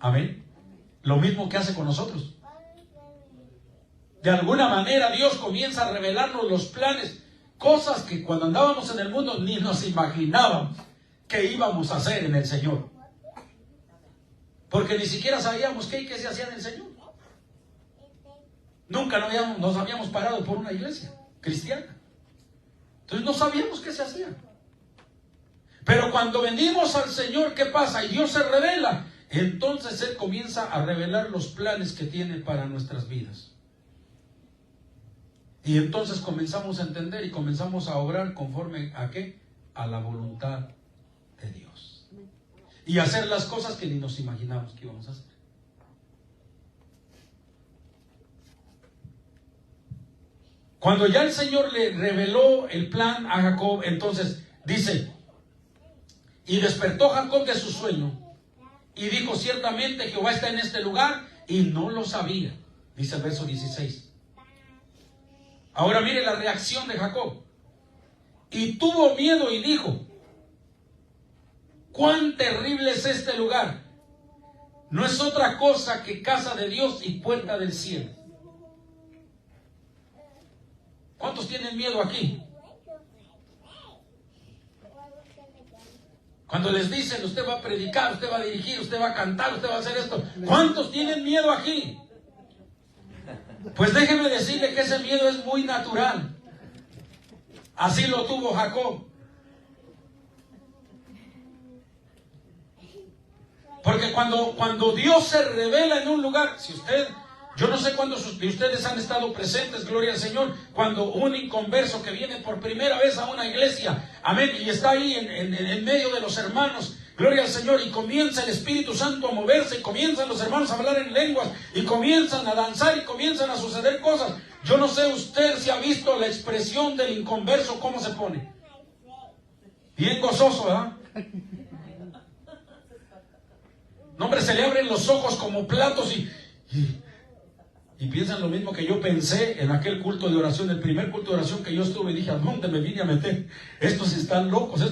Amén. Lo mismo que hace con nosotros. De alguna manera Dios comienza a revelarnos los planes, cosas que cuando andábamos en el mundo ni nos imaginábamos que íbamos a hacer en el Señor. Porque ni siquiera sabíamos qué se hacía en el Señor. Nunca nos habíamos parado por una iglesia cristiana. Entonces no sabíamos qué se hacía. Pero cuando venimos al Señor, ¿qué pasa? Y Dios se revela. Entonces Él comienza a revelar los planes que tiene para nuestras vidas. Y entonces comenzamos a entender y comenzamos a obrar conforme a ¿qué? A la voluntad de Dios. Y hacer las cosas que ni nos imaginamos que íbamos a hacer. Cuando ya el Señor le reveló el plan a Jacob, entonces dice: y despertó Jacob de su sueño y dijo: ciertamente Jehová está en este lugar, y no lo sabía. Dice el verso 16. Ahora mire la reacción de Jacob. Y tuvo miedo y dijo: cuán terrible es este lugar. No es otra cosa que casa de Dios y puerta del cielo. ¿Cuántos tienen miedo aquí? Cuando les dicen: usted va a predicar, usted va a dirigir, usted va a cantar, usted va a hacer esto. ¿Cuántos tienen miedo aquí? Pues déjeme decirle que ese miedo es muy natural. Así lo tuvo Jacob. Porque cuando Dios se revela en un lugar, yo no sé cuántos de ustedes han estado presentes, gloria al Señor, cuando un inconverso que viene por primera vez a una iglesia, amén, y está ahí en medio de los hermanos, gloria al Señor, y comienza el Espíritu Santo a moverse, y comienzan los hermanos a hablar en lenguas, y comienzan a danzar, y comienzan a suceder cosas. Yo no sé usted si ha visto la expresión del inconverso, cómo se pone. Bien gozoso, ¿verdad? No, hombre, se le abren los ojos como platos y piensan lo mismo que yo pensé en aquel culto de oración, el primer culto de oración que yo estuve, y dije: ¿a dónde me vine a meter? Estos están locos.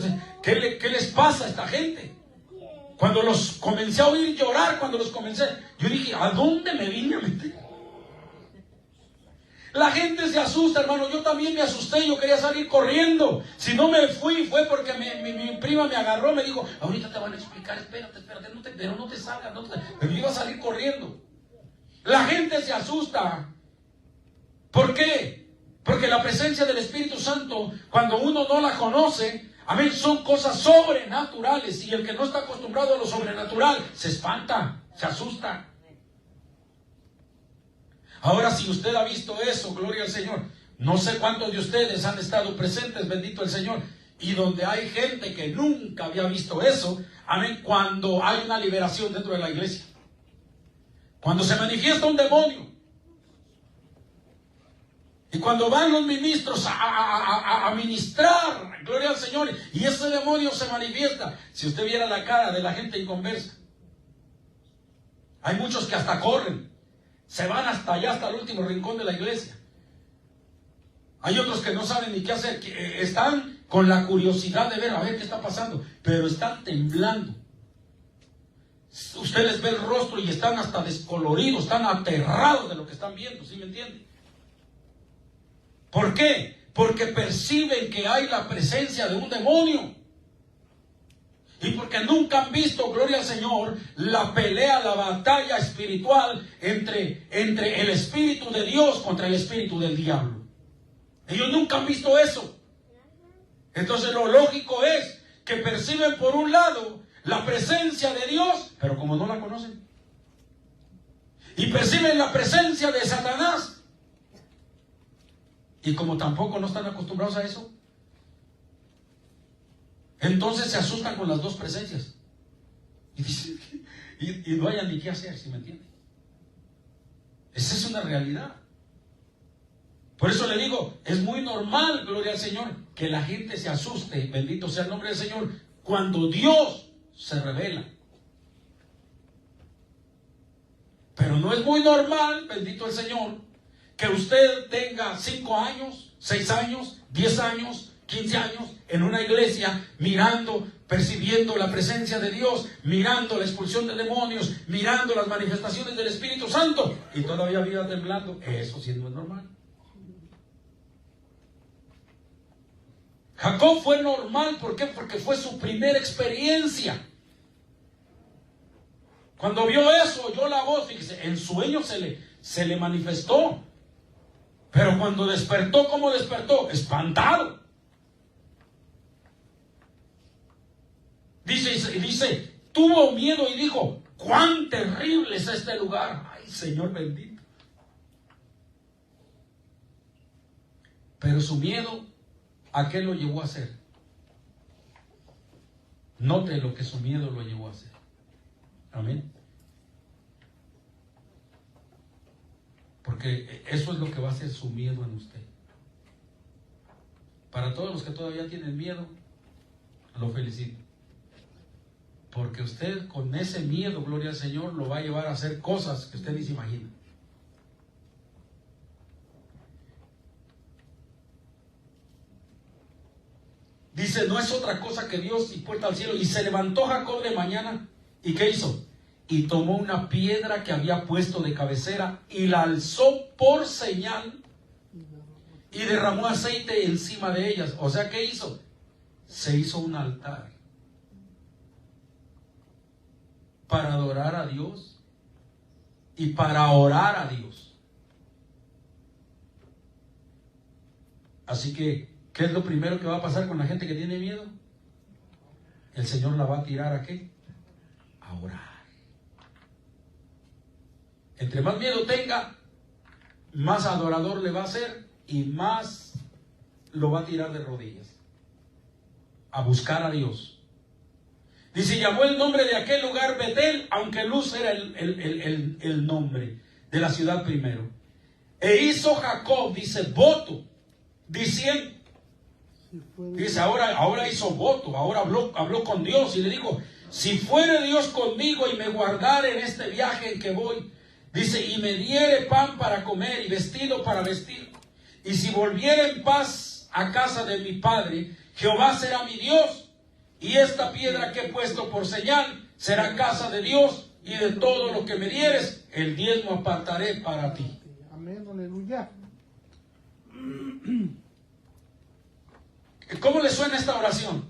¿Qué les pasa a esta gente? Cuando los comencé a oír llorar, yo dije: ¿a dónde me vine a meter? La gente se asusta, hermano. Yo también me asusté, yo quería salir corriendo. Si no me fui, fue porque mi prima me agarró, me dijo: ahorita te van a explicar, espérate, pero no te salgas, pero yo iba a salir corriendo. La gente se asusta. ¿Por qué? Porque la presencia del Espíritu Santo, cuando uno no la conoce, amén, son cosas sobrenaturales, y el que no está acostumbrado a lo sobrenatural se espanta, se asusta. Ahora, si usted ha visto eso, gloria al Señor, No sé cuántos de ustedes han estado presentes, bendito el Señor, y donde hay gente que nunca había visto eso, amén, cuando hay una liberación dentro de la iglesia. Cuando se manifiesta un demonio. Y cuando van los ministros a ministrar, gloria al Señor, y ese demonio se manifiesta. Si usted viera la cara de la gente inconversa, hay muchos que hasta corren, se van hasta allá, hasta el último rincón de la iglesia. Hay otros que no saben ni qué hacer, que están con la curiosidad de ver, a ver qué está pasando, pero están temblando. Usted les ve el rostro y están hasta descoloridos, están aterrados de lo que están viendo, ¿sí me entiende? ¿Por qué? Porque perciben que hay la presencia de un demonio. Y porque nunca han visto, gloria al Señor, la pelea, la batalla espiritual entre el Espíritu de Dios contra el Espíritu del diablo. Ellos nunca han visto eso. Entonces lo lógico es que perciben por un lado la presencia de Dios, pero como no la conocen, y perciben la presencia de Satanás, y como tampoco no están acostumbrados a eso, entonces se asustan con las dos presencias. Y dicen, y no hayan ni qué hacer, ¿sí me entiende? Esa es una realidad. Por eso le digo, es muy normal, gloria al Señor, que la gente se asuste, bendito sea el nombre del Señor, cuando Dios se revela. Pero no es muy normal, bendito el Señor, que usted tenga 5 años, 6 años, 10 años, 15 años en una iglesia mirando, percibiendo la presencia de Dios, mirando la expulsión de demonios, mirando las manifestaciones del Espíritu Santo y todavía viva temblando. Eso sí no es normal. Jacob fue normal, ¿por qué? Porque fue su primera experiencia. Cuando vio eso, oyó la voz, fíjese, en sueño se le manifestó. Pero cuando despertó, ¿cómo despertó? Espantado. Dice, tuvo miedo y dijo, cuán terrible es este lugar. Ay, Señor bendito. Pero su miedo, ¿a qué lo llevó a hacer? Note lo que su miedo lo llevó a hacer. Amén. Porque eso es lo que va a hacer su miedo en usted. Para todos los que todavía tienen miedo, lo felicito. Porque usted con ese miedo, gloria al Señor, lo va a llevar a hacer cosas que usted ni se imagina. Dice, no es otra cosa que Dios y puerta al cielo. Y se levantó Jacob de mañana. ¿Y qué hizo? Y tomó una piedra que había puesto de cabecera y la alzó por señal y derramó aceite encima de ellas. O sea, ¿qué hizo? Se hizo un altar para adorar a Dios y para orar a Dios. Así que, ¿qué es lo primero que va a pasar con la gente que tiene miedo? El Señor la va a tirar ¿a qué? A orar. Entre más miedo tenga, más adorador le va a hacer y más lo va a tirar de rodillas a buscar a Dios. Dice, llamó el nombre de aquel lugar Betel, aunque Luz era el nombre de la ciudad primero. E hizo Jacob, dice, voto, diciendo, dice, ahora hizo voto, ahora habló con Dios y le dijo, si fuere Dios conmigo y me guardare en este viaje en que voy, dice, y me diere pan para comer y vestido para vestir, y si volviere en paz a casa de mi padre, Jehová será mi Dios, y esta piedra que he puesto por señal será casa de Dios, y de todo lo que me dieres, el diezmo apartaré para ti. Amén, aleluya. ¿Cómo le suena esta oración?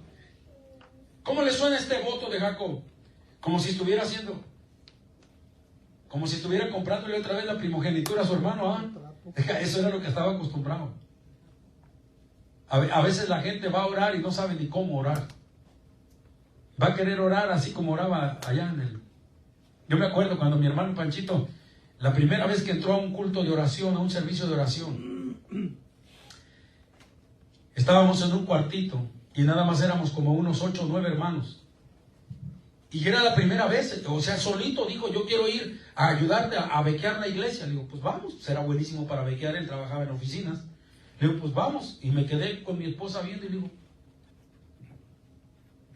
¿Cómo le suena este voto de Jacob? Como si estuviera haciendo, como si estuviera comprándole otra vez la primogenitura a su hermano. ¿Ah? Eso era lo que estaba acostumbrado. A veces la gente va a orar y no sabe ni cómo orar. Va a querer orar así como oraba allá en el... Yo me acuerdo cuando mi hermano Panchito, la primera vez que entró a un culto de oración, a un servicio de oración, Estábamos en un cuartito y nada más éramos como unos 8 o 9 hermanos. Y era la primera vez, o sea, solito dijo, yo quiero ir a ayudarte a bequear la iglesia. Le digo, pues vamos, será buenísimo para bequear, él trabajaba en oficinas. Le digo, pues vamos. Y me quedé con mi esposa viendo y le digo,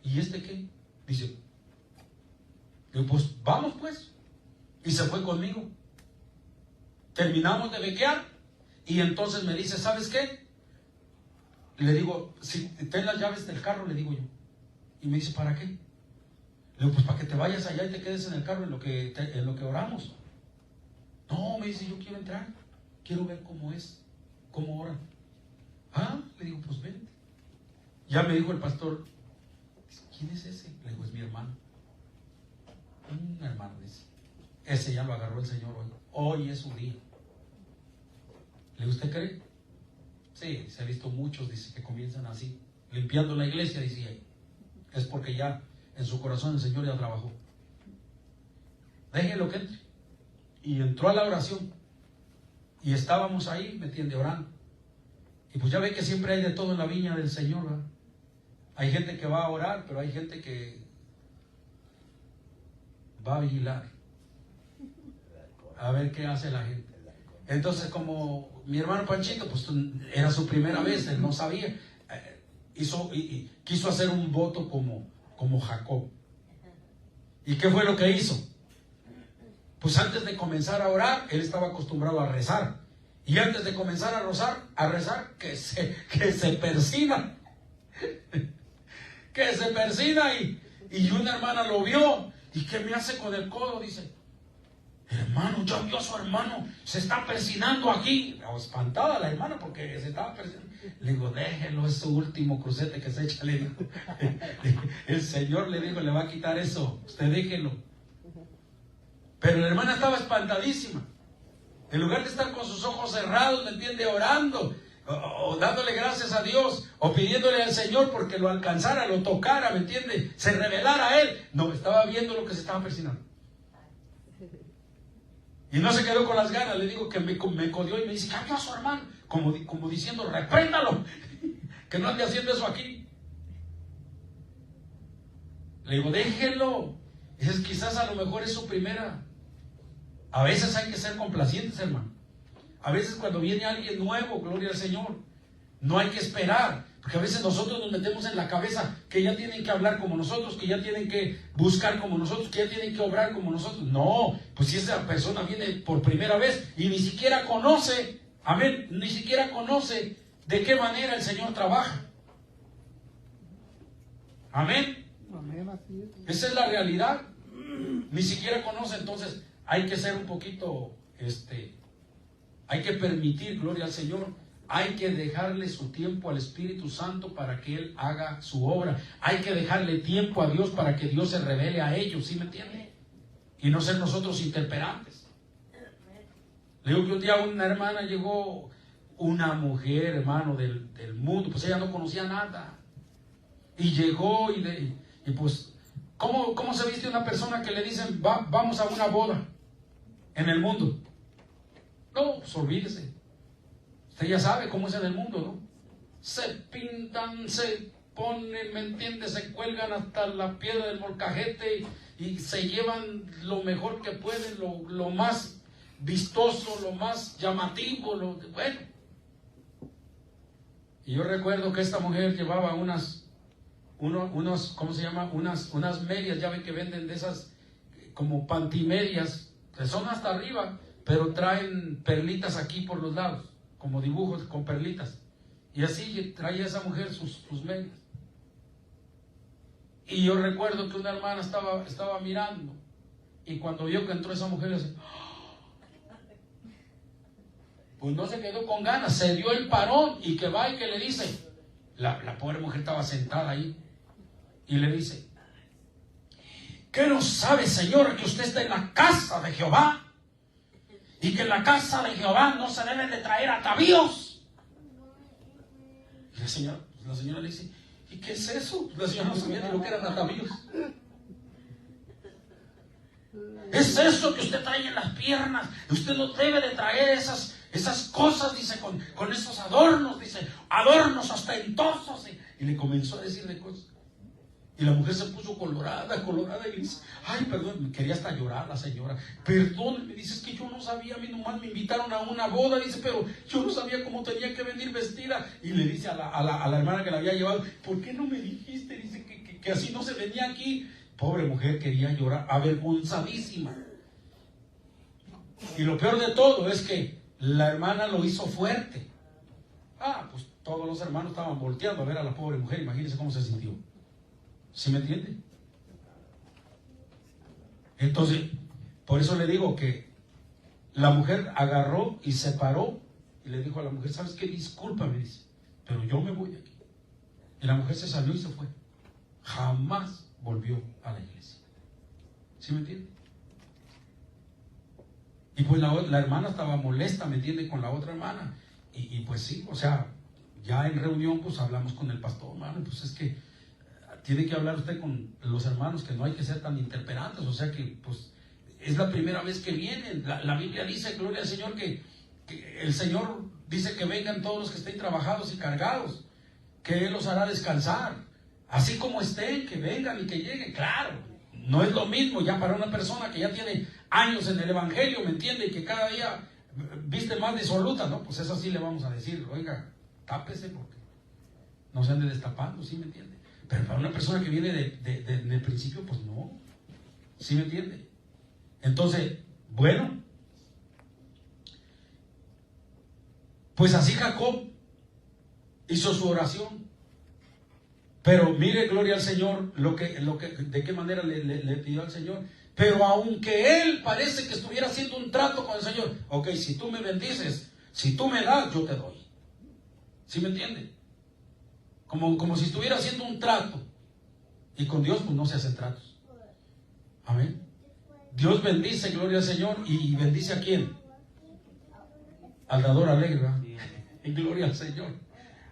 ¿y este qué? Dice, le digo, pues vamos pues. Y se fue conmigo. Terminamos de bequear y entonces me dice, ¿sabes qué? Le digo, si ten las llaves del carro, le digo yo. Y me dice, ¿para qué? Le digo, pues para que te vayas allá y te quedes en el carro en lo que oramos. No, me dice, yo quiero entrar, quiero ver cómo es, cómo oran. Ah, le digo, pues vente. Ya me dijo el pastor, ¿quién es ese? Le digo, es mi hermano. Un hermano, dice. Ese ya lo agarró el Señor hoy. Hoy es su día. ¿Le usted cree? Sí, se ha visto muchos, dice, que comienzan así, limpiando la iglesia, decía. Es porque ya en su corazón el Señor ya trabajó. Déjenlo que entre. Y entró a la oración. Y estábamos ahí, ¿me entiende? Orando. Y pues ya ve que siempre hay de todo en la viña del Señor, ¿verdad? Hay gente que va a orar, pero hay gente que va a vigilar. A ver qué hace la gente. Entonces, como mi hermano Panchito, pues era su primera vez, él no sabía. Quiso hacer un voto como Jacob. ¿Y qué fue lo que hizo? Pues antes de comenzar a orar, él estaba acostumbrado a rezar. Y antes de comenzar a rezar, que se persina. Que se persina y una hermana lo vio. ¿Y qué me hace con el codo? Dice, hermano, ya vio a su hermano, se está persinando aquí. Espantada la hermana porque se estaba persinando. Le digo, déjelo, es su último crucete que se echa. Le digo, el Señor le dijo, le va a quitar eso, usted déjelo. Pero la hermana estaba espantadísima. En lugar de estar con sus ojos cerrados, ¿me entiende? Orando, o dándole gracias a Dios, o pidiéndole al Señor porque lo alcanzara, lo tocara, ¿me entiende? Se revelara a él. No, estaba viendo lo que se estaba persinando. Y no se quedó con las ganas. Le digo que me codió y me dice, cambió a su hermano, como diciendo, repréndalo, que no ande haciendo eso aquí. Le digo, déjenlo. Quizás a lo mejor es su primera. A veces hay que ser complacientes, hermano. A veces cuando viene alguien nuevo, gloria al Señor, no hay que esperar. Porque a veces nosotros nos metemos en la cabeza que ya tienen que hablar como nosotros, que ya tienen que buscar como nosotros, que ya tienen que obrar como nosotros. No, pues si esa persona viene por primera vez y ni siquiera conoce, amén, ni siquiera conoce de qué manera el Señor trabaja. Amén. Amén, así es. Esa es la realidad. Ni siquiera conoce, entonces hay que ser un poquito, hay que permitir, gloria al Señor. Hay que dejarle su tiempo al Espíritu Santo para que Él haga su obra. Hay que dejarle tiempo a Dios para que Dios se revele a ellos, ¿sí me entiende? Y no ser nosotros interperantes. Le digo que un día una hermana llegó, una mujer, hermano, del mundo, pues ella no conocía nada. Y llegó y pues, ¿cómo se viste una persona que le dicen, vamos a una boda en el mundo? No, pues olvídese. Usted ya sabe cómo es en el mundo, ¿no? Se pintan, se ponen, ¿me entiende? Se cuelgan hasta la piedra del molcajete y se llevan lo mejor que pueden, lo más vistoso, lo más llamativo, bueno. Y yo recuerdo que esta mujer llevaba unos, ¿cómo se llama? Unas medias, ya ven que venden de esas como pantimedias, que son hasta arriba, pero traen perlitas aquí por los lados, como dibujos con perlitas. Y así traía esa mujer sus medias. Y yo recuerdo que una hermana estaba mirando, y cuando vio que entró esa mujer, le dice, pues no se quedó con ganas, se dio el parón, y que va y que le dice, la pobre mujer estaba sentada ahí, y le dice, ¿qué no sabe, señora, que usted está en la casa de Jehová? Y que en la casa de Jehová no se deben de traer atavíos. Y la señora le dice, ¿y qué es eso? La señora no sabía ni lo que eran atavíos. Es eso que usted trae en las piernas. Usted no debe de traer esas cosas, dice, con esos adornos, dice, adornos ostentosos. Y le comenzó a decir de cosas. Y la mujer se puso colorada y le dice, ay, perdón, quería hasta llorar la señora. Perdón, me dice, es que yo no sabía, a mí nomás me invitaron a una boda, dice, pero yo no sabía cómo tenía que venir vestida. Y le dice a la hermana que la había llevado, ¿por qué no me dijiste? Dice que así no se venía aquí. Pobre mujer, quería llorar, avergonzadísima. Y lo peor de todo es que la hermana lo hizo fuerte. Pues todos los hermanos estaban volteando a ver a la pobre mujer, imagínense cómo se sintió. ¿Sí me entiende? Entonces, por eso le digo que la mujer agarró y se paró y le dijo a la mujer, ¿sabes qué? Discúlpame, dice, pero yo me voy de aquí. Y la mujer se salió y se fue. Jamás volvió a la iglesia. ¿Sí me entiende? Y pues la hermana estaba molesta, ¿me entiende? Con la otra hermana. Y pues sí, o sea, ya en reunión pues hablamos con el pastor, hermano, pues es que tiene que hablar usted con los hermanos, que no hay que ser tan interperantes, o sea que pues es la primera vez que vienen. La Biblia dice, gloria al Señor, que el Señor dice que vengan todos los que estén trabajados y cargados, que Él los hará descansar, así como estén, que vengan y que lleguen. Claro, no es lo mismo ya para una persona que ya tiene años en el Evangelio, ¿me entiende? Y que cada día viste más disoluta, ¿no? Pues eso sí le vamos a decir, oiga, tápese porque no se ande destapando, ¿sí me entiende? Pero para una persona que viene en el principio, pues no. ¿Sí me entiende? Entonces, bueno, pues así Jacob hizo su oración. Pero mire, gloria al Señor, de qué manera le pidió al Señor. Pero aunque él parece que estuviera haciendo un trato con el Señor, ok, si tú me bendices, si tú me das, yo te doy. ¿Sí me entiende? Como si estuviera haciendo un trato. Y con Dios pues no se hacen tratos. Amén. Dios bendice, gloria al Señor. ¿Y bendice a quién? Al dador alegre, ¿verdad? Y gloria al Señor.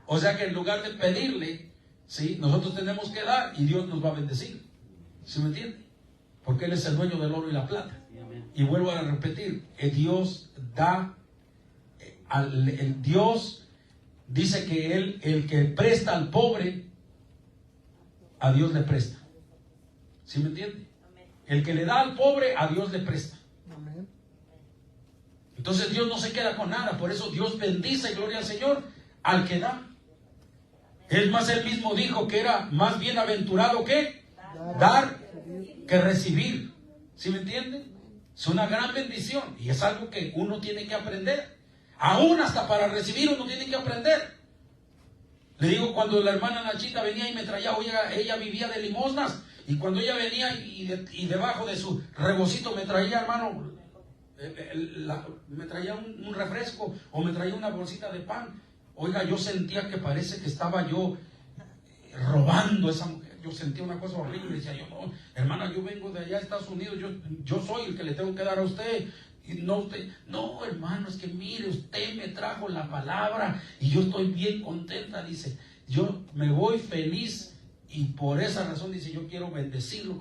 O sea que en lugar de pedirle, ¿sí?, nosotros tenemos que dar y Dios nos va a bendecir. ¿Sí me entiende? Porque Él es el dueño del oro y la plata. Y vuelvo a repetir, Dios da, Dios dice que Él, el que presta al pobre, a Dios le presta. ¿Sí me entiende? El que le da al pobre, a Dios le presta. Entonces Dios no se queda con nada. Por eso Dios bendice, gloria al Señor, al que da. Es más, Él mismo dijo que era más bienaventurado que dar que recibir. ¿Sí me entiende? Es una gran bendición y es algo que uno tiene que aprender. Aún hasta para recibir uno tiene que aprender. Le digo, cuando la hermana Nachita venía y me traía, ella vivía de limosnas, y cuando ella venía y debajo de su rebocito me traía, hermano, me traía un refresco o me traía una bolsita de pan. Oiga, yo sentía que parece que estaba yo robando a esa mujer. Yo sentía una cosa horrible. Decía yo, no, hermana, yo vengo de allá a Estados Unidos, yo soy el que le tengo que dar a usted. Y no usted, no, hermano, es que mire, usted me trajo la palabra y yo estoy bien contenta, dice. Yo me voy feliz y por esa razón, dice, yo quiero bendecirlo.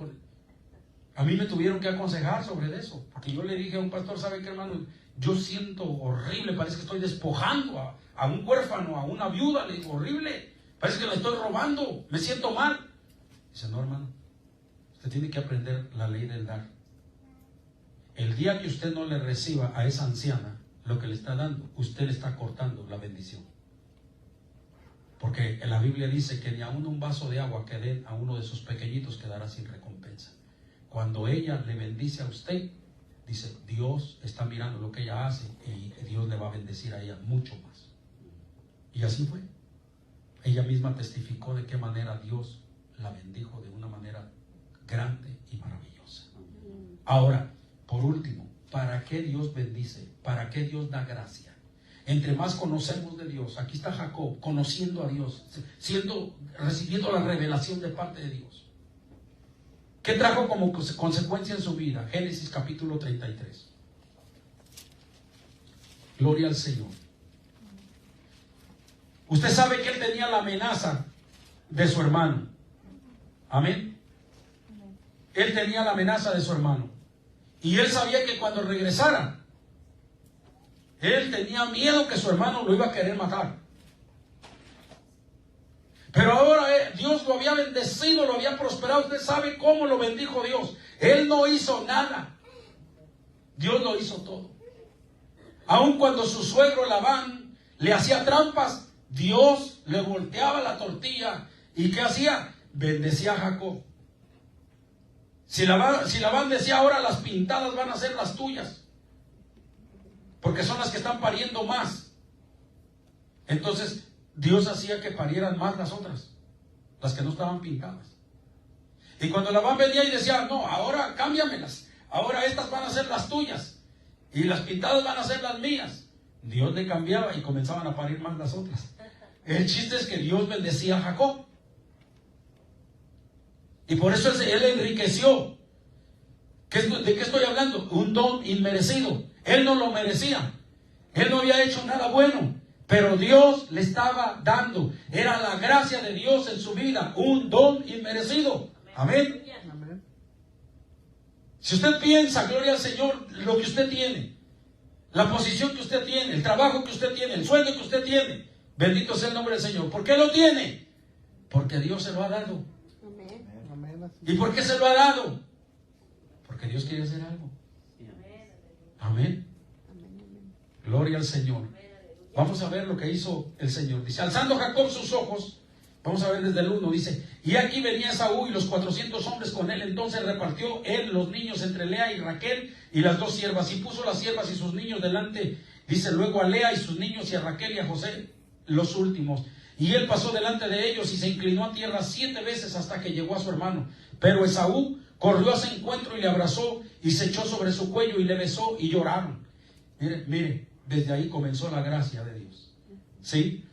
A mí me tuvieron que aconsejar sobre eso, porque yo le dije a un pastor, ¿sabe qué, hermano? Yo siento horrible, parece que estoy despojando a un huérfano, a una viuda. Le digo, horrible, parece que la estoy robando, me siento mal. Dice, no, hermano, usted tiene que aprender la ley del dar. El día que usted no le reciba a esa anciana lo que le está dando, usted le está cortando la bendición. Porque en la Biblia dice que ni aún un vaso de agua que den a uno de sus pequeñitos quedará sin recompensa. Cuando ella le bendice a usted, dice, Dios está mirando lo que ella hace y Dios le va a bendecir a ella mucho más. Y así fue. Ella misma testificó de qué manera Dios la bendijo de una manera grande y maravillosa. Ahora, por último, ¿para qué Dios bendice? ¿Para qué Dios da gracia? Entre más conocemos de Dios, aquí está Jacob, conociendo a Dios, recibiendo la revelación de parte de Dios. ¿Qué trajo como consecuencia en su vida? Génesis capítulo 33. Gloria al Señor. Usted sabe que él tenía la amenaza de su hermano. Amén. Él tenía la amenaza de su hermano. Y él sabía que cuando regresara, Él tenía miedo que su hermano lo iba a querer matar. Pero ahora Dios lo había bendecido, lo había prosperado. Usted sabe cómo lo bendijo Dios. Él no hizo nada. Dios lo hizo todo. Aun cuando su suegro Labán le hacía trampas, Dios le volteaba la tortilla. ¿Y qué hacía? Bendecía a Jacob. Si Labán decía, ahora las pintadas van a ser las tuyas, porque son las que están pariendo más. Entonces Dios hacía que parieran más las otras, las que no estaban pintadas. Y cuando Labán venía y decía, no, ahora cámbiamelas, ahora estas van a ser las tuyas y las pintadas van a ser las mías, Dios le cambiaba y comenzaban a parir más las otras. El chiste es que Dios bendecía a Jacob. Y por eso él enriqueció. ¿De qué estoy hablando? Un don inmerecido. Él no lo merecía. Él no había hecho nada bueno. Pero Dios le estaba dando. Era la gracia de Dios en su vida. Un don inmerecido. Amén. Amén. Si usted piensa, gloria al Señor, lo que usted tiene, la posición que usted tiene, el trabajo que usted tiene, el sueldo que usted tiene, bendito sea el nombre del Señor. ¿Por qué lo tiene? Porque Dios se lo ha dado. Amén. ¿Y por qué se lo ha dado? Porque Dios quiere hacer algo. Amén. Gloria al Señor. Vamos a ver lo que hizo el Señor. Dice, alzando Jacob sus ojos, vamos a ver desde el 1, dice, y aquí venía Esaú y los 400 hombres con él. Entonces repartió él los niños entre Lea y Raquel y las dos siervas, y puso las siervas y sus niños delante, dice, luego a Lea y sus niños, y a Raquel y a José los últimos. Y él pasó delante de ellos y se inclinó a tierra 7 veces hasta que llegó a su hermano. Pero Esaú corrió a su encuentro y le abrazó y se echó sobre su cuello y le besó y lloraron. Mire, desde ahí comenzó la gracia de Dios. ¿Sí?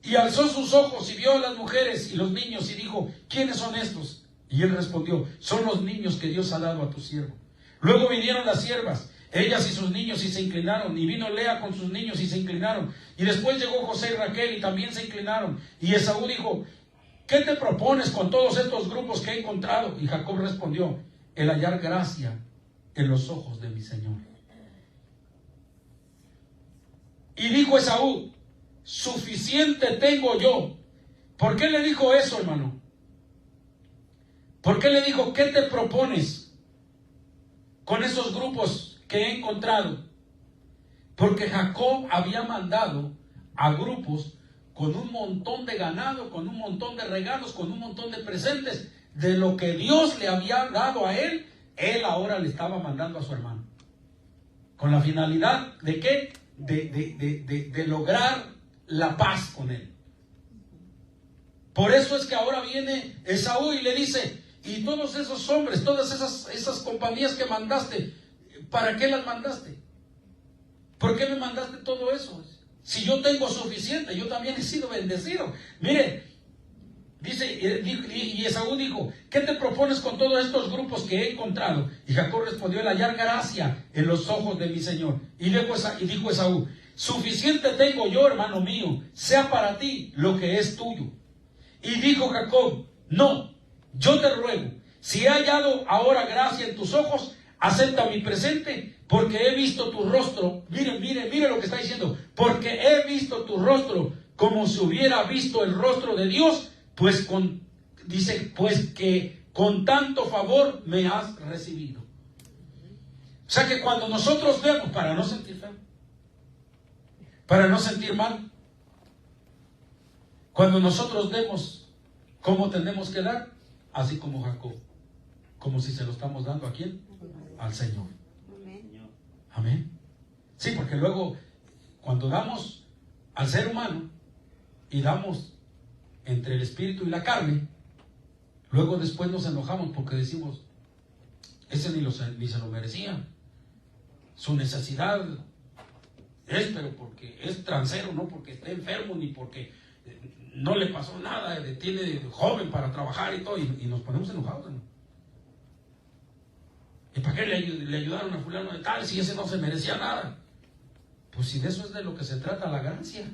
Y alzó sus ojos y vio a las mujeres y los niños y dijo, ¿quiénes son estos? Y él respondió, son los niños que Dios ha dado a tu siervo. Luego vinieron las siervas, ellas y sus niños, y se inclinaron. Y vino Lea con sus niños y se inclinaron. Y después llegó José y Raquel y también se inclinaron. Y Esaú dijo, ¿qué te propones con todos estos grupos que he encontrado? Y Jacob respondió, el hallar gracia en los ojos de mi Señor. Y dijo Esaú, suficiente tengo yo. ¿Por qué le dijo eso, hermano? ¿Por qué le dijo, qué te propones con esos grupos que he encontrado? Porque Jacob había mandado a grupos con un montón de ganado, con un montón de regalos, con un montón de presentes. De lo que Dios le había dado a él, él ahora le estaba mandando a su hermano. ¿Con la finalidad de qué? De lograr la paz con él. Por eso es que ahora viene Esaú y le dice, y todos esos hombres, todas esas compañías que mandaste, ¿para qué las mandaste? ¿Por qué me mandaste todo eso? Si yo tengo suficiente, yo también he sido bendecido. Mire, dice, y Esaú dijo, ¿qué te propones con todos estos grupos que he encontrado? Y Jacob respondió, el hallar gracia en los ojos de mi Señor. Y dijo Esaú, suficiente tengo yo, hermano mío, sea para ti lo que es tuyo. Y dijo Jacob, no, yo te ruego, si he hallado ahora gracia en tus ojos, acepta mi presente, porque he visto tu rostro. Mire lo que está diciendo, porque he visto tu rostro como si hubiera visto el rostro de Dios, pues que con tanto favor me has recibido. O sea que cuando nosotros vemos, para no sentir feo, para no sentir mal, cuando nosotros vemos cómo tenemos que dar, así como Jacob, como si se lo estamos dando ¿a quién? Al Señor. Amén. Sí, porque luego cuando damos al ser humano y damos entre el espíritu y la carne, luego después nos enojamos porque decimos, ese ni se lo merecía. Su necesidad es, pero porque es transero, no porque esté enfermo, ni porque no le pasó nada, tiene joven para trabajar y todo, y nos ponemos enojados, ¿no? ¿Y para qué le ayudaron a fulano de tal si ese no se merecía nada? Pues si de eso es de lo que se trata la gracia.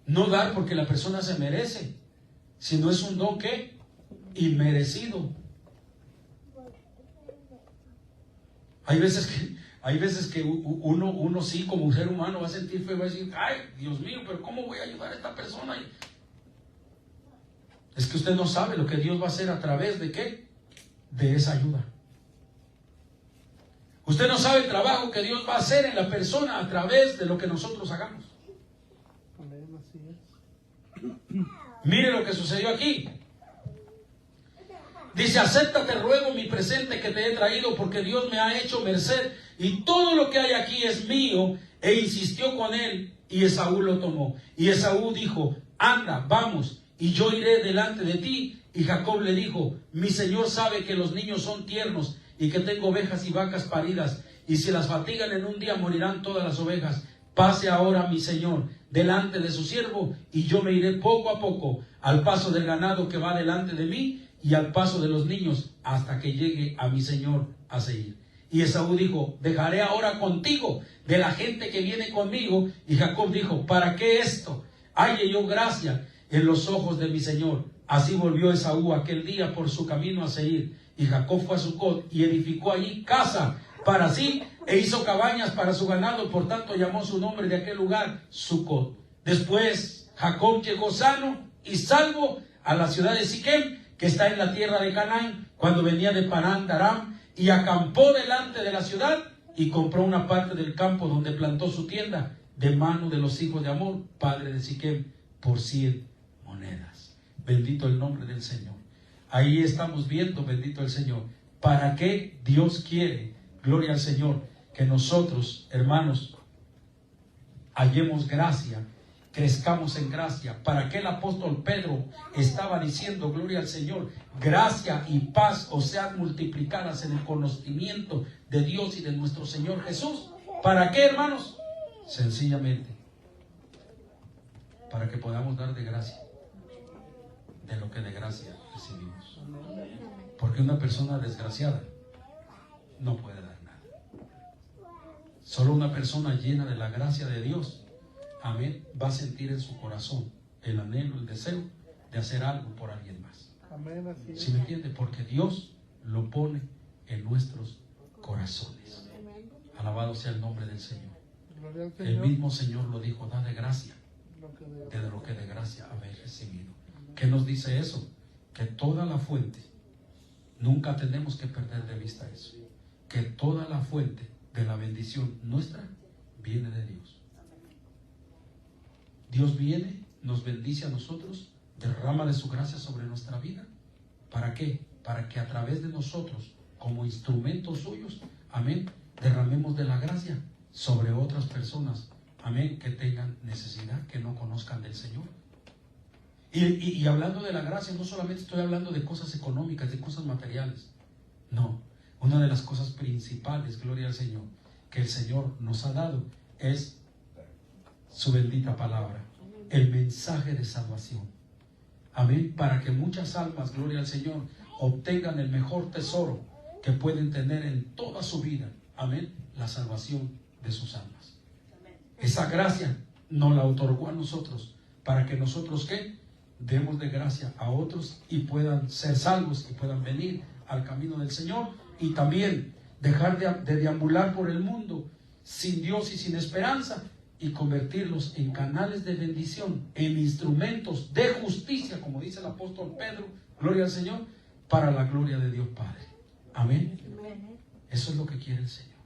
No dar porque la persona se merece, sino es un don que inmerecido. Hay veces que uno sí, como un ser humano, va a sentir feo, va a decir, ay, Dios mío, pero ¿cómo voy a ayudar a esta persona? Es que usted no sabe lo que Dios va a hacer a través de ¿qué? De esa ayuda. Usted no sabe el trabajo que Dios va a hacer en la persona a través de lo que nosotros hagamos. Mire lo que sucedió aquí. Dice, acéptate, ruego, mi presente que te he traído, porque Dios me ha hecho merced, y todo lo que hay aquí es mío. E insistió con él, y Esaú lo tomó. Y Esaú dijo, anda, vamos, y yo iré delante de ti. Y Jacob le dijo, mi señor sabe que los niños son tiernos, y que tengo ovejas y vacas paridas, y si las fatigan en un día morirán todas las ovejas. Pase ahora mi señor delante de su siervo, y yo me iré poco a poco al paso del ganado que va delante de mí, y al paso de los niños, hasta que llegue a mi señor a Seir. Y Esaú dijo, dejaré ahora contigo de la gente que viene conmigo. Y Jacob dijo, ¿para qué esto? Halle yo gracia en los ojos de mi señor. Así volvió Esaú aquel día por su camino a Seir. Y Jacob fue a Sucot y edificó allí casa para sí, e hizo cabañas para su ganado. Por tanto llamó su nombre de aquel lugar Sucot. Después Jacob llegó sano y salvo a la ciudad de Siquem, que está en la tierra de Canaán, cuando venía de Parán de Aram, y acampó delante de la ciudad, y compró una parte del campo donde plantó su tienda, de mano de los hijos de Hamor, padre de Siquem, por 100 monedas. Bendito el nombre del Señor. Ahí estamos viendo, bendito el Señor, para qué Dios quiere, gloria al Señor, que nosotros, hermanos, hallemos gracia, crezcamos en gracia. ¿Para qué el apóstol Pedro estaba diciendo, gloria al Señor, gracia y paz os sean multiplicadas en el conocimiento de Dios y de nuestro Señor Jesús? ¿Para qué, hermanos? Sencillamente para que podamos dar de gracia de lo que de gracia recibimos. Porque una persona desgraciada no puede dar nada. Solo una persona llena de la gracia de Dios, amén, va a sentir en su corazón el anhelo, el deseo de hacer algo por alguien más. Amén, así es. ¿Sí me entiende? Porque Dios lo pone en nuestros corazones. Alabado sea el nombre del Señor. El mismo Señor lo dijo, da de gracia de lo que de gracia habéis recibido. ¿Qué nos dice eso? Que toda la fuente, nunca tenemos que perder de vista eso, que toda la fuente de la bendición nuestra viene de Dios. Dios viene, nos bendice a nosotros, derrama de su gracia sobre nuestra vida. ¿Para qué? Para que a través de nosotros, como instrumentos suyos, amén, derramemos de la gracia sobre otras personas, amén, que tengan necesidad, que no conozcan del Señor. Y hablando de la gracia, no solamente estoy hablando de cosas económicas, de cosas materiales. No, una de las cosas principales, gloria al Señor, que el Señor nos ha dado es su bendita palabra, el mensaje de salvación. Amén, para que muchas almas, gloria al Señor, obtengan el mejor tesoro que pueden tener en toda su vida. Amén, la salvación de sus almas. Esa gracia nos la otorgó a nosotros, para que nosotros, ¿qué? Demos de gracia a otros y puedan ser salvos y puedan venir al camino del Señor, y también dejar de deambular por el mundo sin Dios y sin esperanza, y convertirlos en canales de bendición, en instrumentos de justicia, como dice el apóstol Pedro, gloria al Señor, para la gloria de Dios Padre. Amén. Eso es lo que quiere el Señor.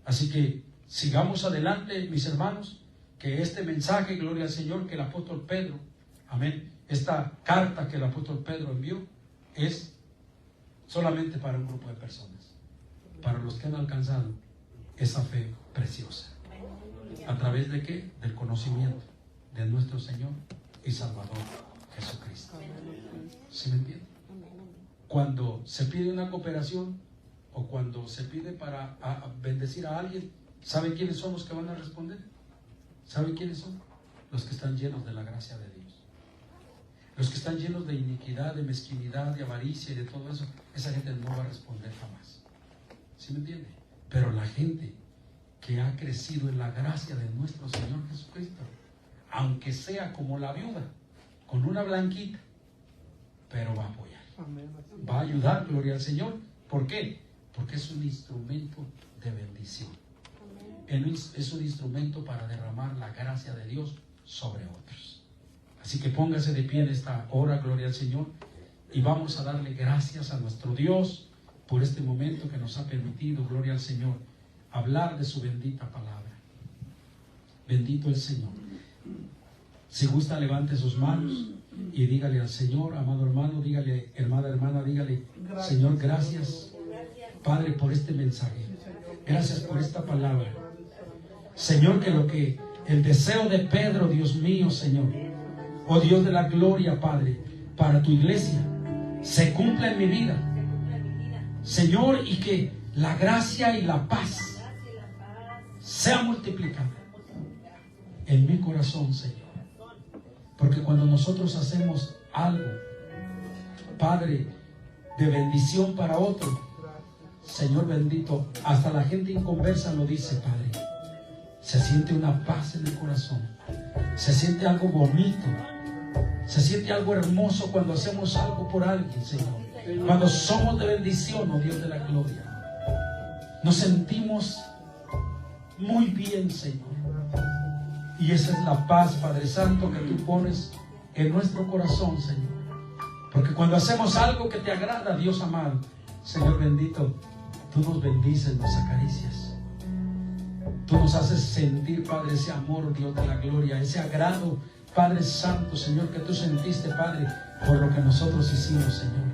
Así que sigamos adelante, mis hermanos, que este mensaje, gloria al Señor, que el apóstol Pedro, amén, esta carta que el apóstol Pedro envió, es solamente para un grupo de personas, para los que han alcanzado esa fe preciosa. ¿A través de qué? Del conocimiento de nuestro Señor y Salvador Jesucristo. ¿Sí me entiende? Cuando se pide una cooperación o cuando se pide para bendecir a alguien, ¿sabe quiénes son los que van a responder? ¿Sabe quiénes son? Los que están llenos de la gracia de Dios. Los que están llenos de iniquidad, de mezquinidad, de avaricia y de todo eso, esa gente no va a responder jamás. ¿Sí me entiende? Pero la gente que ha crecido en la gracia de nuestro Señor Jesucristo, aunque sea como la viuda, con una blanquita, pero va a apoyar, va a ayudar, gloria al Señor. ¿Por qué? porque es un instrumento de bendición. Es un instrumento para derramar la gracia de Dios sobre otros. Así que póngase de pie en esta hora, gloria al Señor, y vamos a darle gracias a nuestro Dios por este momento que nos ha permitido, gloria al Señor, hablar de su bendita palabra. Bendito el Señor. Si gusta, levante sus manos y dígale al Señor, amado hermano, dígale, hermana, dígale, Señor, gracias, Padre, por este mensaje. Gracias por esta palabra. Señor, que el deseo de Pedro, Dios mío, Señor, oh Dios de la gloria, Padre, para tu iglesia, se cumpla en mi vida, Señor, y que la gracia y la paz sea multiplicada en mi corazón, Señor. Porque cuando nosotros hacemos algo, Padre, de bendición para otro, Señor bendito, hasta la gente inconversa lo dice, Padre. Se siente una paz en el corazón. Se siente algo bonito. Se siente algo hermoso cuando hacemos algo por alguien, Señor. Cuando somos de bendición, oh Dios de la gloria. Nos sentimos muy bien, Señor. Y esa es la paz, Padre Santo, que tú pones en nuestro corazón, Señor. Porque cuando hacemos algo que te agrada, Dios amado, Señor bendito, tú nos bendices, nos acaricias. Tú nos haces sentir, Padre, ese amor, Dios de la gloria, ese agrado, Padre Santo, Señor, que tú sentiste, Padre, por lo que nosotros hicimos, Señor.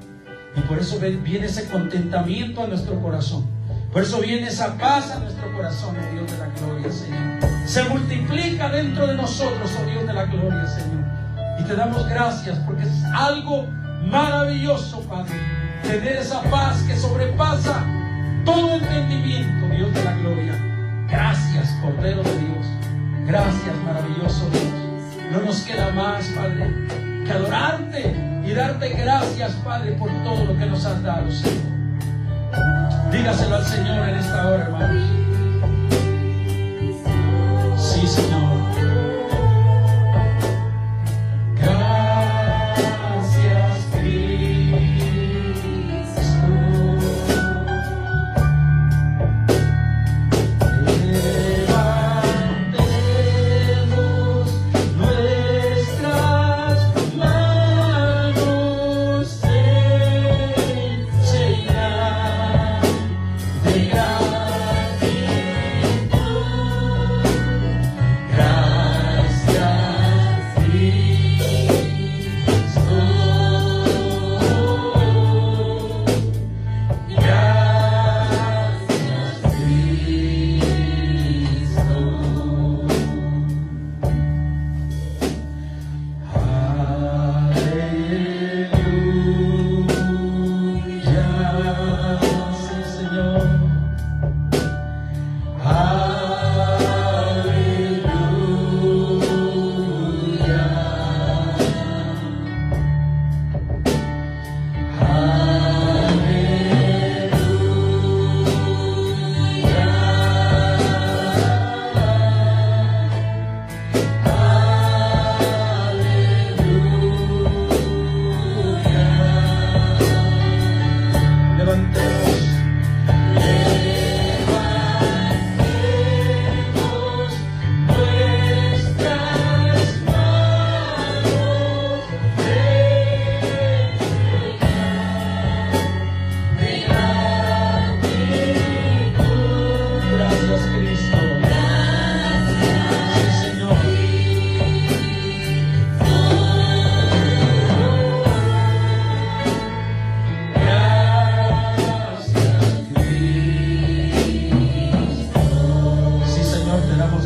Y por eso viene ese contentamiento a nuestro corazón. Por eso viene esa paz a nuestro corazón, oh Dios de la gloria, Señor. Se multiplica dentro de nosotros, oh Dios de la gloria, Señor. Y te damos gracias porque es algo maravilloso, Padre, tener esa paz que sobrepasa todo entendimiento, Dios de la gloria. Gracias, Cordero de Dios. Gracias, maravilloso Dios. No nos queda más, Padre, que adorarte y darte gracias, Padre, por todo lo que nos has dado, Señor. Dígaselo al Señor en esta hora, hermanos. Sí, Señor. Gracias, Cristo. Levantemos nuestras manos en señal de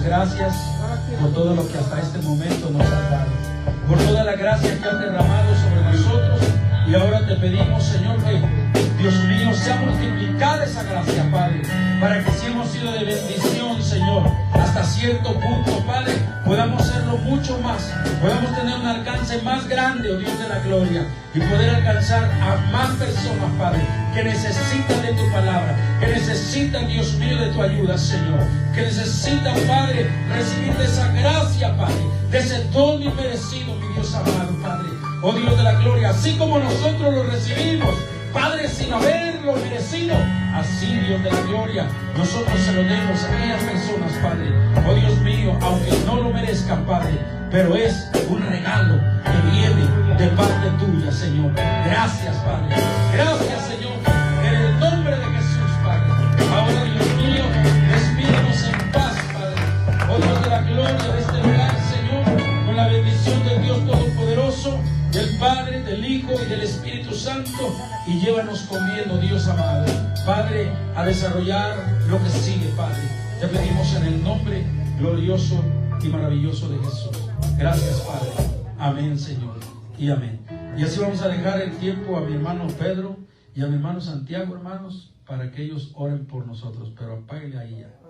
gracias por todo lo que hasta este momento nos has dado, por toda la gracia que has derramado sobre nosotros. Y ahora te pedimos, Señor, que, Dios mío, sea multiplicada esa gracia, Padre, para que si hemos sido de bendición, Señor, hasta cierto punto, Padre, podamos serlo mucho más, podamos tener un alcance más grande, oh Dios de la gloria, y poder alcanzar a más personas, Padre, que necesitan de tu palabra, que necesitan, Dios mío, de tu ayuda, Señor, que necesitan, Padre, recibir de esa gracia, Padre, de ese don inmerecido, mi Dios amado, Padre, oh Dios de la gloria, así como nosotros lo recibimos, Padre, sin haber haberlo merecido, así Dios de la gloria, nosotros se lo demos a aquellas personas, Padre, oh Dios mío, aunque no lo merezcan, Padre, pero es un regalo que viene de parte tuya, Señor. Gracias, Padre. Gracias, Señor, en el nombre de Jesús, Padre. Ahora, Dios mío, despídenos en paz, Padre. Oh Dios de la gloria de este lugar, Señor, con la bendición del Dios Todopoderoso, del Padre, del Hijo y del Espíritu Santo, y llévanos comiendo, Dios amado, Padre, a desarrollar lo que sigue, Padre. Te pedimos en el nombre glorioso y maravilloso de Jesús. Gracias, Padre. Amén, Señor. Y amén. Y así vamos a dejar el tiempo a mi hermano Pedro y a mi hermano Santiago, hermanos, para que ellos oren por nosotros. Pero apáguele ahí ya.